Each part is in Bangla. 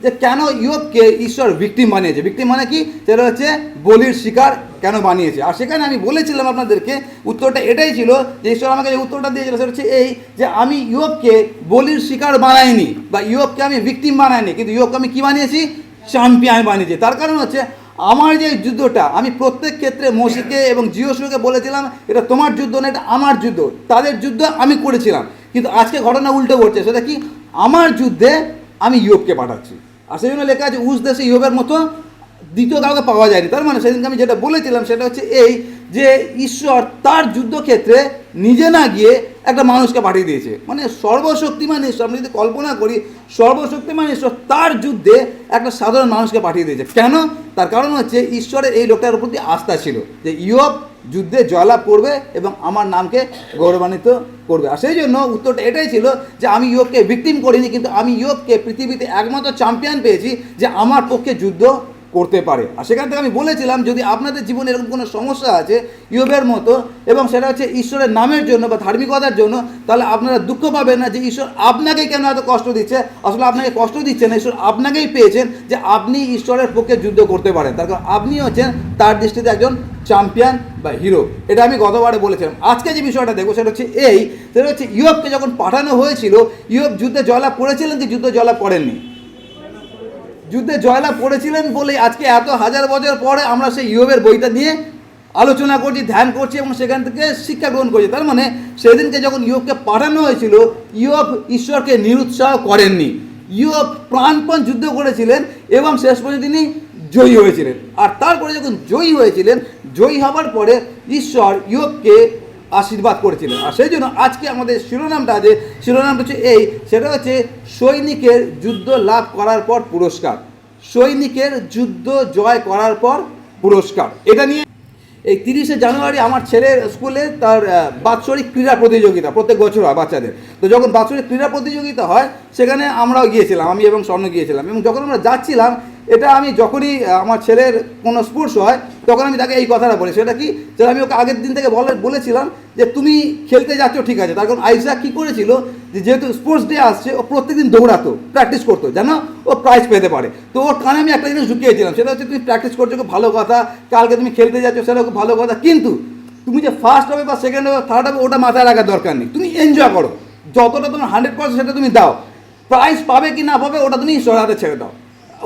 যে কেন ইয়োবকে ঈশ্বর ভিকটিম বানিয়েছে। ভিকটিম মানে কি, সেটা হচ্ছে বলির শিকার কেন বানিয়েছে। আর সেখানে আমি বলেছিলাম আপনাদেরকে উত্তরটা এটাই ছিল যে ঈশ্বর আমাকে যে উত্তরটা দিয়েছিল সেটা হচ্ছে এই যে আমি ইয়োবকে বলির শিকার বানাইনি বা ইয়োবকে আমি ভিকটিম বানাইনি, কিন্তু ইয়োবকে আমি কী বানিয়েছি, চ্যাম্পিয়ন বানিয়েছি। তার কারণ হচ্ছে আমার যে যুদ্ধটা, আমি প্রত্যেক ক্ষেত্রে মসিকে এবং জিওসুকে বলেছিলাম এটা তোমার যুদ্ধ না, এটা আমার যুদ্ধ, তাদের যুদ্ধ আমি করেছিলাম। কিন্তু আজকে ঘটনা উল্টো ঘটছে, সেটা কি, আমার যুদ্ধে আমি ইয়োবকে পাঠাচ্ছি। আর সেই জন্য লেখা আছে উস দেশে ইয়োবের মতো দ্বিতীয় কাউকে পাওয়া যায়নি। তার মানে সেদিনকে আমি যেটা বলেছিলাম সেটা হচ্ছে এই যে ঈশ্বর তার যুদ্ধক্ষেত্রে নিজে না গিয়ে একটা মানুষকে পাঠিয়ে দিয়েছে। মানে সর্বশক্তিমান ঈশ্বর, আমরা যদি কল্পনা করি সর্বশক্তিমান ঈশ্বর তার যুদ্ধে একটা সাধারণ মানুষকে পাঠিয়ে দিয়েছে। কেন? তার কারণ হচ্ছে ঈশ্বরের এই লোকটার প্রতি আস্থা ছিল যে ইয়োব যুদ্ধে জয়লাভ করবে এবং আমার নামকে গৌরবান্বিত করবে। আর সেই জন্য উত্তরটা এটাই ছিল যে আমি ইয়োবকে ভিকটিম করিনি, কিন্তু আমি ইয়োবকে পৃথিবীতে একমাত্র চ্যাম্পিয়ন পেয়েছি যে আমার পক্ষে যুদ্ধ করতে পারে। আর সেখান থেকে আমি বলেছিলাম যদি আপনাদের জীবনে এরকম কোনো সমস্যা আছে ইয়োবের মতো এবং সেটা হচ্ছে ঈশ্বরের নামের জন্য বা ধার্মিকতার জন্য, তাহলে আপনারা দুঃখ পাবেন না যে ঈশ্বর আপনাকে কেন এত কষ্ট দিচ্ছে। আসলে আপনাকে কষ্ট দিচ্ছে না, ঈশ্বর আপনাকেই পেয়েছেন যে আপনি ঈশ্বরের পক্ষে যুদ্ধ করতে পারেন। তার কারণ আপনি হচ্ছেন তার দৃষ্টিতে একজন চ্যাম্পিয়ন বা হিরো। এটা আমি গতবারে বলেছিলাম। আজকে যে বিষয়টা দেখবো সেটা হচ্ছে এই, সেটা হচ্ছে ইয়োবকে যখন পাঠানো হয়েছিল ইয়োব যুদ্ধে জয়লাভ করেছিলেন কি যুদ্ধে জয়লাভ করেননি? যুদ্ধে জয়লাভ করেছিলেন বলে আজকে এত হাজার বছর পরে আমরা সেই ইয়োবের বইটা নিয়ে আলোচনা করছি, ধ্যান করছি এবং সেখান থেকে শিক্ষা গ্রহণ করছি। তার মানে সেদিনকে যখন ইয়োবকে পাঠানো হয়েছিল ইয়োব ঈশ্বরকে নিরুৎসাহ করেননি। ইয়োব প্রাণপণ যুদ্ধ করেছিলেন এবং শেষ পর্যন্ত তিনি জয়ী হয়েছিলেন। আর তারপরে যখন জয়ী হয়েছিলেন, জয়ী হবার পরে ঈশ্বর ইয়োবকে আশীর্বাদ করেছিলেন। আর সেই জন্য আজকে আমাদের শিরোনামটা হচ্ছে এই, সেটা হচ্ছে সৈনিকের যুদ্ধ লাভ করার পর পুরস্কার। সৈনিকের যুদ্ধ জয় করার পর পুরস্কার। এটা নিয়ে এই 30শে জানুয়ারি আমার ছেলের স্কুলে তার বাৎসরিক ক্রীড়া প্রতিযোগিতা প্রত্যেক বছর হয় বাচ্চাদের। তো যখন বাৎসরিক ক্রীড়া প্রতিযোগিতা হয় সেখানে আমরাও গিয়েছিলাম, আমি এবং স্বর্ণ গিয়েছিলাম। এবং যখন আমরা যাচ্ছিলাম, এটা আমি যখনই আমার ছেলের কোনো স্পোর্টস হয় তখন আমি তাকে এই কথাটা বলি, সেটা কি, যেটা আমি ওকে আগের দিন থেকে বলেছিলাম যে তুমি খেলতে যাচ্ছ ঠিক আছে। তার কারণ আইজাক কী করেছিল যে যেহেতু স্পোর্টস ডে আসছে ও প্রত্যেকদিন দৌড়াতো, প্র্যাকটিস করতো যেন ও প্রাইজ পেতে পারে। তো ওর কানে আমি একটা জিনিস ঢুকিয়েছিলাম, সেটা হচ্ছে তুমি প্র্যাকটিস করছো খুব ভালো কথা, কালকে তুমি খেলতে যাচ্ছ সেটা খুব ভালো কথা, কিন্তু তুমি যে ফার্স্ট হবে বা সেকেন্ড হবে থার্ড হবে ওটা মাথায় রাখার দরকার নেই। তুমি এনজয় করো, যতটা তোমার 100% সেটা তুমি দাও, প্রাইজ পাবে কি না পাবে ওটা তুমি ঈশ্বরের হাতে ছেড়ে দাও।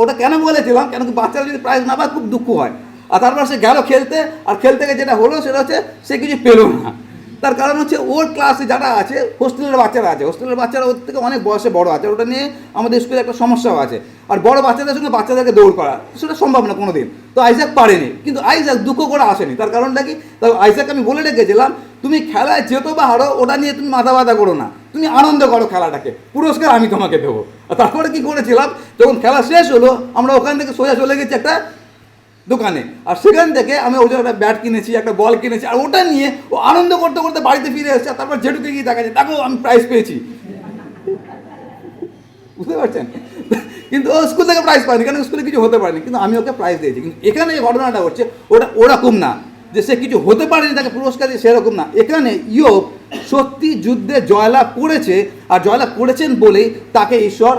ওটা কেন বলেছিলাম, কেন কি বাচ্চারা যদি প্রাইজ না পায় খুব দুঃখ হয়। আর তারপর সে গেল খেলতে, আর খেলতে গিয়ে যেটা হলো সেটা হচ্ছে সে কিছু পেলো না। তার কারণ হচ্ছে ওর ক্লাসে যারা আছে হোস্টেলের বাচ্চারা আছে, হোস্টেলের বাচ্চারা ওর থেকে অনেক বয়সে বড় আছে, ওটা নিয়ে আমাদের স্কুলে একটা সমস্যাও আছে। আর বড় বাচ্চাদের সঙ্গে বাচ্চাদেরকে দৌড় করা সেটা সম্ভব না কোনো দিন। তো আইজাক পারেনি, কিন্তু আইজাক দুঃখ করে আসেনি। তার কারণটা কি, তাই আইজাককে আমি বলে রেখেছিলাম তুমি খেলায় যেতো বা হারো ওটা নিয়ে তুমি মাথা ব্যথা করো না, তুমি আনন্দ করো খেলাটাকে, পুরস্কার আমি তোমাকে দেবো। আর তারপরে কী করেছিলাম, যখন খেলা শেষ হলো আমরা ওখান থেকে সোজা চলে গেছি একটা দোকানে, আর সেখান থেকে আমি ওই জন্য একটা ব্যাট কিনেছি, একটা বল কিনেছি, আর ওটা নিয়ে ও আনন্দ করতে করতে বাড়িতে ফিরে এসেছে। তারপর যেটুকু গিয়ে দেখাচ্ছে দেখো আমি প্রাইজ পেয়েছি, বুঝতে পারছেন। কিন্তু ও স্কুল থেকে প্রাইজ পায়নি, কারণ স্কুলে কিছু হতে পারেনি, কিন্তু আমি ওকে প্রাইজ দিয়েছি। কিন্তু এখানে যে ঘটনাটা হচ্ছে ওটা ওরকম না যে সে কিছু হতে পারেনি তাকে পুরস্কার দিয়ে, সেরকম না। এখানে ইয়োব সত্যি যুদ্ধে জয়লাভ করেছে, আর জয়লাভ করেছেন বলেই তাকে ঈশ্বর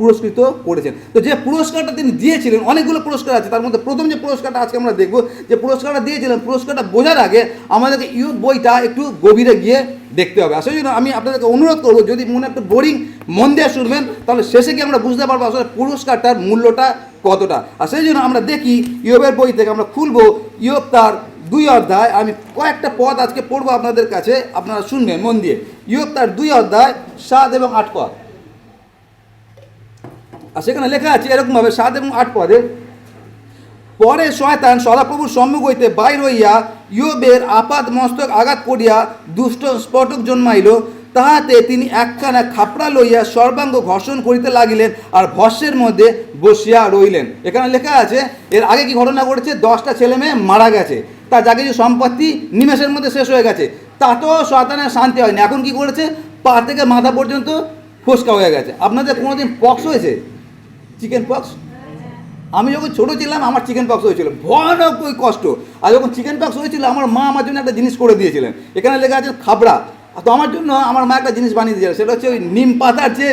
পুরস্কৃত করেছেন। তো যে পুরস্কারটা তিনি দিয়েছিলেন, অনেকগুলো পুরস্কার আছে, তার মধ্যে প্রথম যে পুরস্কারটা আজকে আমরা দেখব, যে পুরস্কারটা দিয়েছিলেন, পুরস্কারটা বোঝার আগে আমাদেরকে ইয়োব বইটা একটু গভীরে গিয়ে দেখতে হবে। আর সেই জন্য আমি আপনাদেরকে অনুরোধ করবো, যদি মনে একটু বোরিং মন দিয়ে শুনবেন তাহলে শেষে গিয়ে আমরা বুঝতে পারবো আসলে পুরস্কারটার মূল্যটা কতটা। আর সেই জন্য আমরা দেখি ইয়োবের বই থেকে আমরা খুলবো ইয়োব তার 2 অধ্যায়। আমি কয়েকটা পদ আজকে পড়বো আপনাদের কাছে, আপনারা শুনবেন মন দিয়ে। ইয়োব তার 2 অধ্যায় 7 এবং 8 পদ। আর সেখানে লেখা আছে এরকমভাবে 7 এবং 8 পদে, পরে শয়তান সদাপ্রভুর সম্মুখ হইতে বাইর হইয়া ইয়োবের আপাদ মস্তক আঘাত করিয়া দুষ্ট স্ফটক জন্মাইল, তাহাতে তিনি একখানা খাপড়া লইয়া সর্বাঙ্গ ঘর্ষণ করিতে লাগিলেন আর ভস্যের মধ্যে বসিয়া রইলেন। এখানে লেখা আছে এর আগে কি ঘটনা ঘটেছে, 10টা ছেলে মেয়ে মারা গেছে, তার যা কিছু সম্পত্তি নিমেষের মধ্যে শেষ হয়ে গেছে, তাতেও শয়তানের শান্তি হয়নি। এখন কি করেছে, পা থেকে মাথা পর্যন্ত ফোসকা হয়ে গেছে। আপনাদের কোনোদিন পক্স হয়েছে, চিকেন পক্স? আমি যখন ছোটো ছিলাম আমার চিকেন পক্স হয়েছিল, ভয়ানক ওই কষ্ট। আর যখন চিকেন পক্স হয়েছিল আমার মা আমার জন্য একটা জিনিস করে দিয়েছিলেন, এখানে লেখা আছে খাবড়া। তো আমার জন্য আমার মা একটা জিনিস বানিয়ে দিয়েছিলেন, সেটা হচ্ছে ওই নিম পাতার যে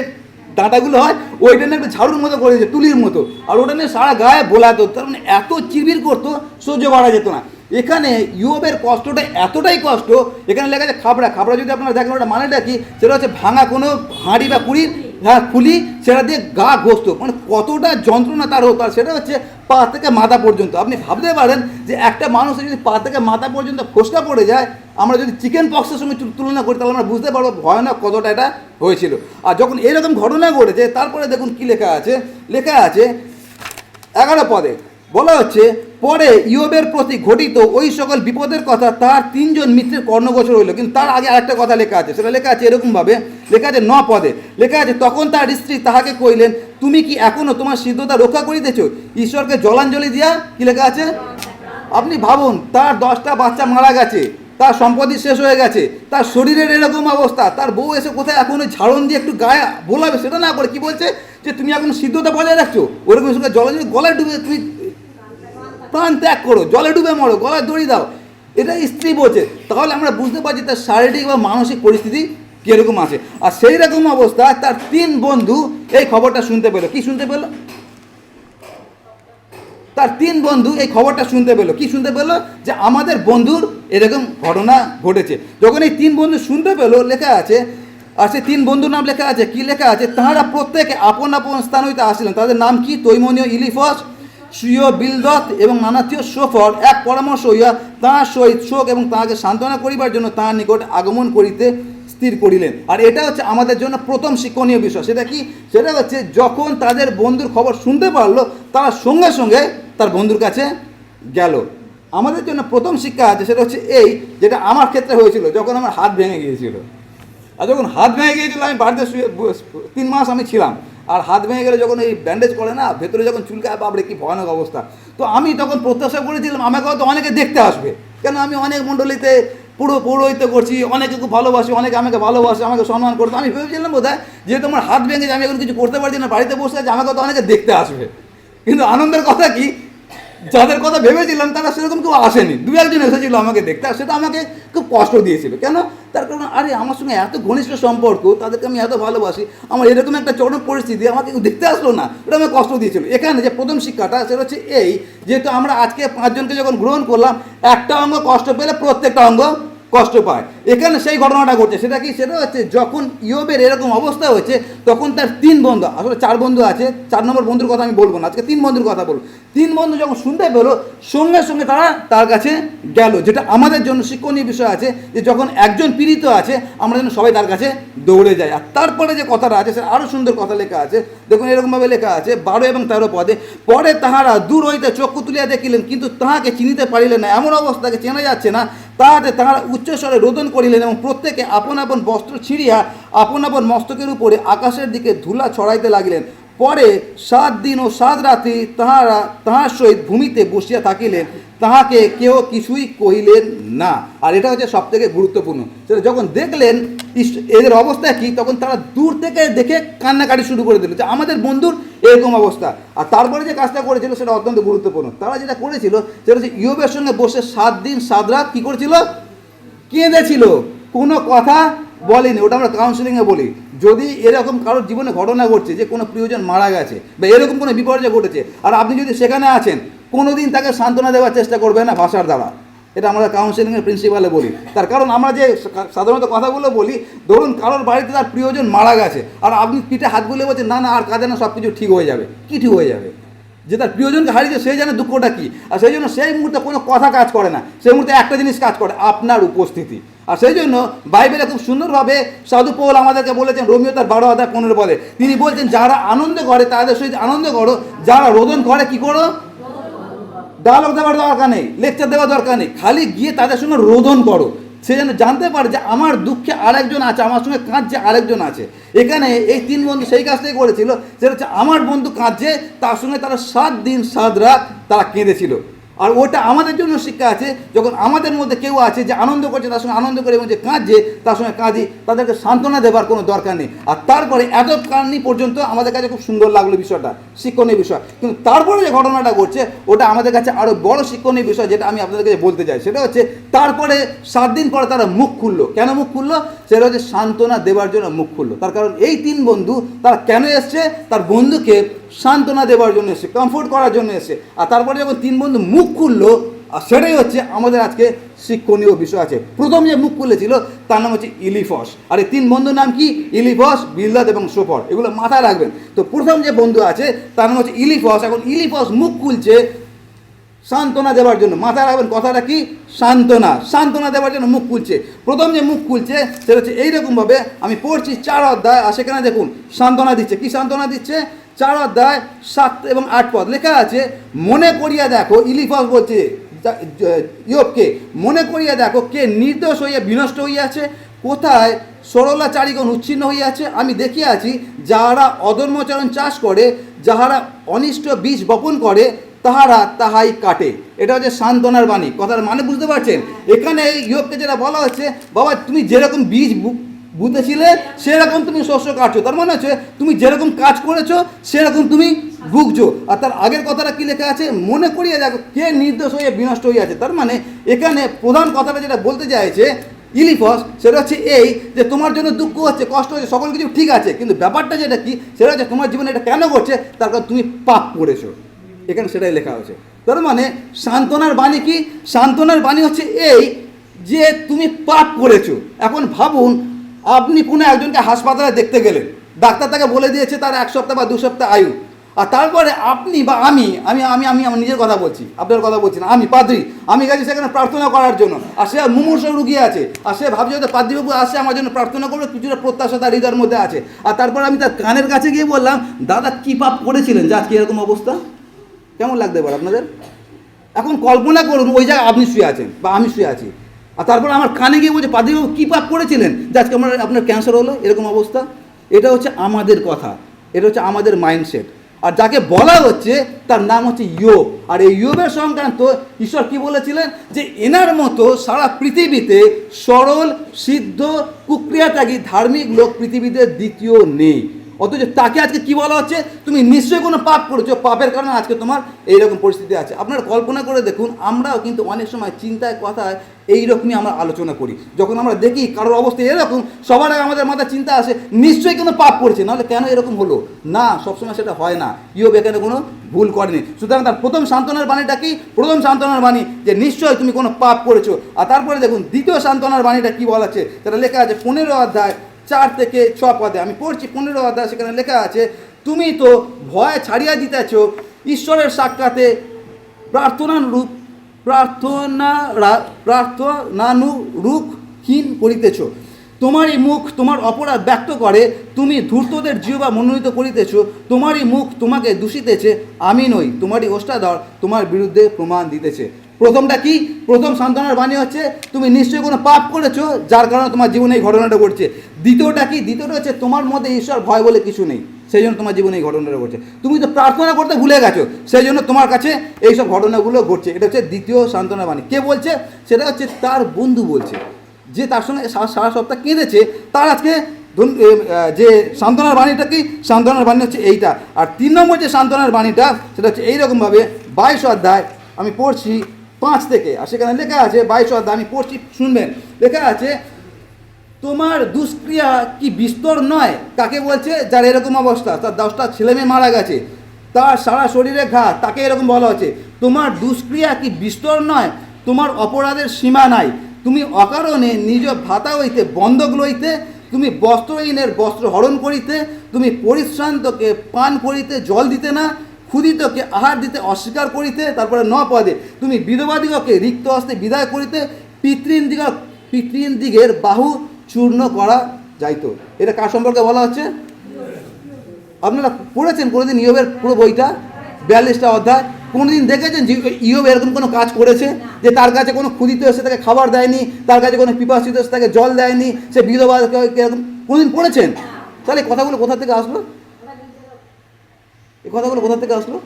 ডাঁটাগুলো হয় ওইটা নিয়ে একটা ঝাড়ুর মতো করেছে, তুলির মতো, আর ওটা নিয়ে সারা গায়ে বোলাতো, তার মানে এত চিরবির করতো, সহ্য করা যেত না। এখানে ইয়োবের কষ্টটা এতটাই কষ্ট, এখানে লেখা আছে খাবড়া। খাবড়া যদি আপনারা দেখেন ওটা মানেটা কি, সেটা হচ্ছে ভাঙা কোনো হাঁড়ি বা কুড়ির খুলি সেটা দিয়ে গা ঘষতো, মানে কতটা যন্ত্রণা তার হতো। আর সেটা হচ্ছে পা থেকে মাথা পর্যন্ত। আপনি ভাবতে পারেন যে একটা মানুষের যদি পা থেকে মাথা পর্যন্ত ফোসকা পড়ে যায়, আমরা যদি চিকেন পক্সের সঙ্গে তুলনা করি তাহলে আমরা বুঝতে পারবো ভয়ানক কতটা এটা হয়েছিল। আর যখন এরকম ঘটনা ঘটেছে তারপরে দেখুন কি লেখা আছে, লেখা আছে 11 পদে বলা হচ্ছে, পরে ইয়োবের প্রতি ঘটিত ওই সকল বিপদের কথা তার 3 জন মিত্রের কর্ণগোচর হইল। কিন্তু তার আগে আরেকটা কথা লেখা আছে, সেটা লেখা আছে এরকমভাবে, লেখা আছে 9 পদে, লেখা আছে, তখন তার স্ত্রী তাহাকে কইলেন, তুমি কি এখনো তোমার সিদ্ধতা রক্ষা করিতেছ, ঈশ্বরকে জলাঞ্জলি দিয়া, কি লেখা আছে, আপনি ভাবুন, তার 10টা বাচ্চা মারা গেছে, তার সম্পত্তি শেষ হয়ে গেছে, তার শরীরের এরকম অবস্থা, তার বউ এসে কোথায় এখন ওই ঝাড়ন দিয়ে একটু গায়ে বোলাবে সেটা না করে কি বলছে, যে তুমি এখন সিদ্ধতা বজায় রাখছো, ওরকম জলাঞ্জলি, গলায় ডুবে তুমি প্রাণ ত্যাগ করো, জলে ডুবে মরো, গলায় দড়ি দাও, এটা স্ত্রী বলছে। তাহলে আমরা বুঝতে পারছি তার শারীরিক বা মানসিক পরিস্থিতি কীরকম আছে। আর সেই রকম অবস্থা তার 3 বন্ধু এই খবরটা শুনতে পেলো। কি শুনতে পেলো? তার 3 বন্ধু এই খবরটা শুনতে পেলো। কি শুনতে পেলো? যে আমাদের বন্ধুর এরকম ঘটনা ঘটেছে। যখন এই 3 বন্ধু শুনতে পেলো, লেখা আছে, আর সেই 3 বন্ধুর নাম লেখা আছে, কি লেখা আছে, তাহারা প্রত্যেকে আপন আপন স্থান হইতে আসিলেন। তাদের নাম কি? তৈমনীয়, ইলিফস, সুয়, বিলদত এবং নানাথীয় সোফর এক পরামর্শ হইয়া তাঁর সহিত শোক এবং তাহাকে সান্ত্বনা করিবার জন্য তাঁর নিকট আগমন করিতে স্থির করিলেন। আর এটা হচ্ছে আমাদের জন্য প্রথম শিক্ষণীয় বিষয়। সেটা কি? সেটা হচ্ছে যখন তাদের বন্ধুর খবর শুনতে পারলো, তারা সঙ্গে সঙ্গে তার বন্ধুর কাছে গেল। আমাদের জন্য প্রথম শিক্ষা আছে, সেটা হচ্ছে এই, যেটা আমার ক্ষেত্রে হয়েছিল যখন আমার হাত ভেঙে গিয়েছিল। আর যখন হাত ভেঙে গিয়েছিল আমি বাড়িতে শুয়ে 3 মাস আমি ছিলাম। আর হাত ভেঙে গেলে যখন এই ব্যান্ডেজ করে না, ভেতরে যখন চুলকায়, বাবরে কি ভয়ানক অবস্থা। তো আমি তখন প্রত্যাশা করেছিলাম আমাকে হয়তো অনেকে দেখতে আসবে, কেন আমি অনেক মণ্ডলীতে পুরো পৌরোহিত্য করছি, অনেকে খুব ভালোবাসি, অনেকে আমাকে ভালোবাসে, আমাকে সম্মান করতো। আমি ভেবেছিলাম বোধহয় যেহেতু আমার হাত ভেঙেছে, আমি এখন কিছু করতে পারছি না, বাড়িতে বসে আছে, আমাকে হয়তো অনেকে দেখতে আসবে। কিন্তু আনন্দের কথা কি, যাদের কথা ভেবেছিলাম তারা সেরকম কেউ আসেনি। 2-1 জন এসেছিল আমাকে দেখতে, আর সেটা আমাকে খুব কষ্ট দিয়েছিল। কেন? তার কারণ আরে আমার সঙ্গে এত ঘনিষ্ঠ সম্পর্ক, তাদেরকে আমি এত ভালোবাসি, আমার এরকম একটা চরম পরিস্থিতি, আমাকে কেউ দেখতে আসলো না, এটা আমাকে কষ্ট দিয়েছিল। এখানে যে প্রথম শিক্ষাটা, সেটা হচ্ছে এই, যেহেতু আমরা আজকে 5 জনকে যখন গ্রহণ করলাম, একটা অঙ্গ কষ্ট পেলে প্রত্যেকটা অঙ্গ কষ্ট পায়। এখানে সেই ঘটনাটা ঘটছে। সেটা কি? সেটা হচ্ছে যখন ইয়োবের এরকম অবস্থা হয়েছে, তখন তার 3 বন্ধু, আসলে 4 বন্ধু আছে, 4 নম্বর বন্ধুর কথা আমি বলবো না, আজকে 3 বন্ধুর কথা বলবো। 3 বন্ধু যখন শুনতে পেলো, সঙ্গে সঙ্গে তারা তার কাছে গেল। যেটা আমাদের জন্য শিক্ষণীয় বিষয় আছে, যে যখন একজন পীড়িত আছে, আমরা যেন সবাই তার কাছে দৌড়ে যাই। আর তারপরে যে কথাটা আছে, সেটা আরও সুন্দর কথা লেখা আছে। দেখুন এরকমভাবে লেখা আছে 12 এবং 13 পদে, পরে তাহারা দূর হইতে চক্ষু তুলিয়া দেখিলেন, কিন্তু তাহাকে চিনিতে পারিলেন না। এমন অবস্থাকে চেনা যাচ্ছে না। তাহাতে তাহারা উচ্চস্বরে রোদন করিলেন এবং প্রত্যেকে আপন আপন বস্ত্র ছিঁড়িয়া আপন আপন মস্তকের উপরে আকাশের দিকে ধুলা ছড়াইতে লাগিলেন। পরে 7 দিন ও 7 রাত্রি তাহারা তাহার সহিত ভূমিতে বসিয়া থাকিলেন, তাহাকে কেউ কিছুই কহিলেন না। আর এটা হচ্ছে সব থেকে গুরুত্বপূর্ণ। সেটা যখন দেখলেন এদের অবস্থা কি, তখন তারা দূর থেকে দেখে কান্নাকাটি শুরু করে দিল যে আমাদের বন্ধুর এরকম অবস্থা। আর তারপরে যে কাজটা করেছিল সেটা অত্যন্ত গুরুত্বপূর্ণ। তারা যেটা করেছিল সেটা হচ্ছে ইয়োবের সঙ্গে বসে 7 দিন 7 রাত কী করেছিল? কেঁদেছিল, কোনো কথা বলেনি। ওটা আমরা কাউন্সিলিংয়ে বলি। যদি এরকম কারোর জীবনে ঘটনা ঘটছে যে কোনো প্রিয়জন মারা গেছে বা এরকম কোনো বিপর্যয় ঘটেছে, আর আপনি যদি সেখানে আছেন, কোনো দিন তাকে সান্ত্বনা দেওয়ার চেষ্টা করবেন না ভাষার দ্বারা। এটা আমরা কাউন্সিলিংয়ের প্রিন্সিপালে বলি। তার কারণ আমরা যে সাধারণত কথাগুলো বলি, ধরুন কারোর বাড়িতে তার প্রিয়জন মারা গেছে, আর আপনি পিঠে হাত বুলিয়ে বলছেন না না আর কাঁদে না, সব কিছু ঠিক হয়ে যাবে। কি ঠিক হয়ে যাবে? যে তার প্রিয়জনকে হারিয়েছে সেই জানে দুঃখটা কী। আর সেই জন্য সেই মুহূর্তে কোনো কথা কাজ করে না, সেই মুহূর্তে একটা জিনিস কাজ করে, আপনার উপস্থিতি। আর সেই জন্য বাইবেলে খুব সুন্দরভাবে সাধু পৌল আমাদেরকে বলেছেন, রোমিও তার 12-15 পদে তিনি বলছেন, যারা আনন্দ করে তাদের সহিত আনন্দ করো, যারা রোদন করে কি করো? ডায়লগ দেওয়ার দরকার নেই, লেকচার দেওয়ার দরকার নেই, খালি গিয়ে তাদের সঙ্গে রোদন করো। সে যেন জানতে পারে যে আমার দুঃখে আরেকজন আছে, আমার সঙ্গে কাঁদছে আরেকজন আছে। এখানে এই 3 বন্ধু সেই কাজটাই করেছিল। সেটা হচ্ছে আমার বন্ধু কাঁদছে, তার সঙ্গে তারা 7 দিন 7 রাত তারা কেঁদেছিল। আর ওটা আমাদের জন্য শিক্ষা আছে, যখন আমাদের মধ্যে কেউ আছে যে আনন্দ করছে তার সঙ্গে আনন্দ করে এবং যে কাঁদছে তার সঙ্গে কাঁদি, তাদেরকে সান্ত্বনা দেবার কোনো দরকার নেই। আর তারপরে এত কারণই পর্যন্ত আমাদের কাছে খুব সুন্দর লাগলো বিষয়টা, শিক্ষণীয় বিষয়। কিন্তু তারপরে যে ঘটনাটা ঘটছে ওটা আমাদের কাছে আরও বড় শিক্ষণীয় বিষয়, যেটা আমি আপনাদের কাছে বলতে চাই। সেটা হচ্ছে তারপরে 7 দিন পরে তারা মুখ খুললো। কেন মুখ খুললো? সেটা হচ্ছে সান্ত্বনা দেওয়ার জন্য মুখ খুললো। তার কারণ এই 3 বন্ধু তারা কেন এসছে? তার বন্ধুকে সান্ত্বনা দেওয়ার জন্য এসে, কমফোর্ট করার জন্য এসে। আর তারপরে যখন 3 বন্ধু মুখ খুললো, আর সেটাই হচ্ছে আমাদের আজকে শিক্ষণীয় বিষয় আছে। প্রথম যে মুখ খুলেছিল তার নাম হচ্ছে ইলিফস। আর এই 3 বন্ধুর নাম কি? ইলিফস, বিলদাদ এবং সোফর। এগুলো মাথায় রাখবেন। তো প্রথম যে বন্ধু আছে তার নাম হচ্ছে ইলিফস। এখন ইলিফস মুখ খুলছে সান্ত্বনা দেওয়ার জন্য। মাথায় রাখবেন কথাটা কি? সান্ত্বনা দেওয়ার জন্য মুখ খুলছে। প্রথম যে মুখ খুলছে সেটা হচ্ছে এইরকমভাবে, আমি পড়ছি 4 অধ্যায়, আর সেখানে দেখুন সান্ত্বনা দিচ্ছে। কি সান্ত্বনা দিচ্ছে? 4 অধ্যায় 7 এবং 8 পদ লেখা আছে, মনে করিয়া দেখো, ইলিফস বলছে ইয়োবকে, মনে করিয়া দেখো কে নির্দোষ হইয়া বিনষ্ট হইয়াছে, কোথায় সরলাচারীগণ উচ্ছিন্ন হইয়াছে। আমি দেখিয়াছি যাহারা অধর্মচরণ চাষ করে, যাহারা অনিষ্ট বীজ বপন করে, তাহারা তাহাই কাটে। এটা হচ্ছে সান্ত্বনার বাণী। কথার মানে বুঝতে পারছেন? এখানে ইয়োবকে যেটা বলা হচ্ছে, বাবা তুমি যেরকম বীজ বুঝেছিলে সেরকম তুমি শস্য কাটছো। তার মানে হচ্ছে তুমি যেরকম কাজ করেছো সেরকম তুমি ভুগছো। আর তার আগের কথাটা কি লেখা আছে? মনে করিয়ে দেখো কে নির্দোষ হয়ে বিনষ্ট হইয়াছে। তার মানে এখানে প্রধান কথাটা যেটা বলতে চাইছে ইলিফস, সেটা হচ্ছে এই যে তোমার জন্য দুঃখ হচ্ছে, কষ্ট হচ্ছে, সকল কিছু ঠিক আছে, কিন্তু ব্যাপারটা যেটা কি, সেটা হচ্ছে তোমার জীবনে এটা কেন ঘটছে, তার কারণ তুমি পাপ করেছো। এখানে সেটাই লেখা হয়েছে। তার মানে সান্ত্বনার বাণী কি? সান্ত্বনার বাণী হচ্ছে এই যে তুমি পাপ করেছো। এখন ভাবুন, আপনি কোনো একজনকে হাসপাতালে দেখতে গেলেন, ডাক্তার তাকে বলে দিয়েছে তার 1 সপ্তাহ বা 2 সপ্তাহ আয়ু। আর তারপরে আপনি বা আমি আমি আমি আমি আমার নিজের কথা বলছি, আপনার কথা বলছি না, আমি পাদ্রী, আমি গেছি সেখানে প্রার্থনা করার জন্য। আর সে মুমূর্ষ রুগী আছে, আর সে ভাবছে হয়তো পাদ্রীবাবু আসে আমার জন্য প্রার্থনা করবে, কিছুটা প্রত্যাশা তার হৃদয়ের মধ্যে আছে। আর তারপর আমি তার কানের কাছে গিয়ে বললাম, দাদা কী পাপ করেছিলেন যে আজকে এরকম অবস্থা? কেমন লাগতে পারে আপনাদের? এখন কল্পনা করুন ওই জায়গায় আপনি শুয়ে আছেন বা আমি শুয়ে আছি, আর তারপর আমার কানে গিয়ে বলছে, পাদ্রীবাবু কী পাপ করেছিলেন যে আজকে আপনার ক্যান্সার হলো, এরকম অবস্থা। এটা হচ্ছে আমাদের কথা, এটা হচ্ছে আমাদের মাইন্ডসেট। আর যাকে বলা হচ্ছে তার নাম হচ্ছে ইয়োব। আর এই ইয়োবের সংক্রান্ত ঈশ্বর কি বলেছিলেন? যে এনার মতো সারা পৃথিবীতে সরল, সিদ্ধ, কুক্রিয়াত্যাগী ধার্মিক লোক পৃথিবীতে দ্বিতীয় নেই। অথচ তাকে আজকে কি বলা হচ্ছে? তুমি নিশ্চয়ই কোনো পাপ করেছো, পাপের কারণে আজকে তোমার এইরকম পরিস্থিতি আছে। আপনারা কল্পনা করে দেখুন, আমরাও কিন্তু অনেক সময় চিন্তায় কথায় এইরকমই আমরা আলোচনা করি। যখন আমরা দেখি কারোর অবস্থা এরকম, সবার আগে আমাদের মাথায় চিন্তা আসে নিশ্চয়ই কোনো পাপ করেছে, নাহলে কেন এরকম হলো। না, সবসময় সেটা হয় না। ইয়োব এখানে কোনো ভুল করেনি। সুতরাং তার প্রথম সান্ত্বনার বাণীটা কি? প্রথম সান্ত্বনার বাণী যে নিশ্চয়ই তুমি কোনো পাপ করেছো। আর তারপরে দেখুন দ্বিতীয় সান্ত্বনার বাণীটা কি বলা আছে, সেটা লেখা আছে 15 অধ্যায় 4 থেকে 6 পদে। আমি পড়ছি 15 অধ্যায়, সেখানে লেখা আছে, তুমি তো ভয় ছাড়িয়া দিতেছ, ঈশ্বরের সাক্ষাতে প্রার্থনানুরূপহীন করিতেছ। তোমারই মুখ তোমার অপরাধ ব্যক্ত করে, তুমি ধূর্তদের জিহ্বা মনোনীত করিতেছ। তোমারই মুখ তোমাকে দূষিতেছে, আমি নই, তোমারই ওষ্ঠাধর তোমার বিরুদ্ধে প্রমাণ দিতেছে। প্রথমটা কি? প্রথম সান্ত্বনার বাণী হচ্ছে তুমি নিশ্চয়ই কোনো পাপ করেছো যার কারণে তোমার জীবনে এই ঘটনাটা ঘটছে। দ্বিতীয়টা কি? দ্বিতীয়টা হচ্ছে তোমার মধ্যে ঈশ্বর ভয় বলে কিছু নেই, সেই জন্য তোমার জীবনে এই ঘটনাটা ঘটছে। তুমি তো প্রার্থনা করতে ভুলে গেছো, সেই জন্য তোমার কাছে এইসব ঘটনাগুলো ঘটছে। এটা হচ্ছে দ্বিতীয় সান্ত্বনার বাণী। কে বলছে? সেটা হচ্ছে তার বন্ধু বলছে, যে তার সঙ্গে সারা সপ্তাহ কেঁদেছে। তার আজকে যে সান্ত্বনার বাণীটা কি? সান্ত্বনার বাণী হচ্ছে এইটা। আর 3 নম্বর যে সান্ত্বনার বাণীটা সেটা হচ্ছে এইরকমভাবে 22 অধ্যায়, আমি পড়ছি 5 থেকে। আর সেখানে লেখা আছে 22 অধ্যায়, আমি পড়ছি, শুনবেন। লেখা আছে, তোমার দুষ্ক্রিয়া কি বিস্তর নয়? কাকে বলছে? যার এরকম অবস্থা, তার 10টা ছেলেমেয়ে মারা গেছে, তার সারা শরীরে ঘা, তাকে এরকম বলা হচ্ছে তোমার দুষ্ক্রিয়া কি বিস্তর নয়? তোমার অপরাধের সীমা নাই। তুমি অকারণে নিজ ভাতা হইতে বন্ধক লইতে, তুমি বস্ত্রহীনের বস্ত্র হরণ করিতে, তুমি পরিশ্রান্তকে পান করিতে জল দিতে না, ক্ষুদিতকে আহার দিতে অস্বীকার করিতে। তারপরে 9 পদে, তুমি বিধবাদিগকে রিক্ত হস্তে বিদায় করিতে, পিতৃদিগের বাহু চূর্ণ করা যাইতো। এটা কার সম্পর্কে বলা হচ্ছে? আপনারা পড়েছেন কোনোদিন ইয়োবের পুরো বইটা, 42টা অধ্যায়? কোনোদিন দেখেছেন যে ইয়োব এরকম কোনো কাজ করেছে যে তার কাছে কোনো ক্ষুদিত এসে তাকে খাবার দেয়নি, তার কাছে কোনো পিপাসিত এসে তাকে জল দেয়নি, সে বিধবা এরকম কোনোদিন পড়েছেন? তাহলে কথাগুলো কোথা থেকে আসলো? এই কথাগুলো কোথা থেকে আসলো?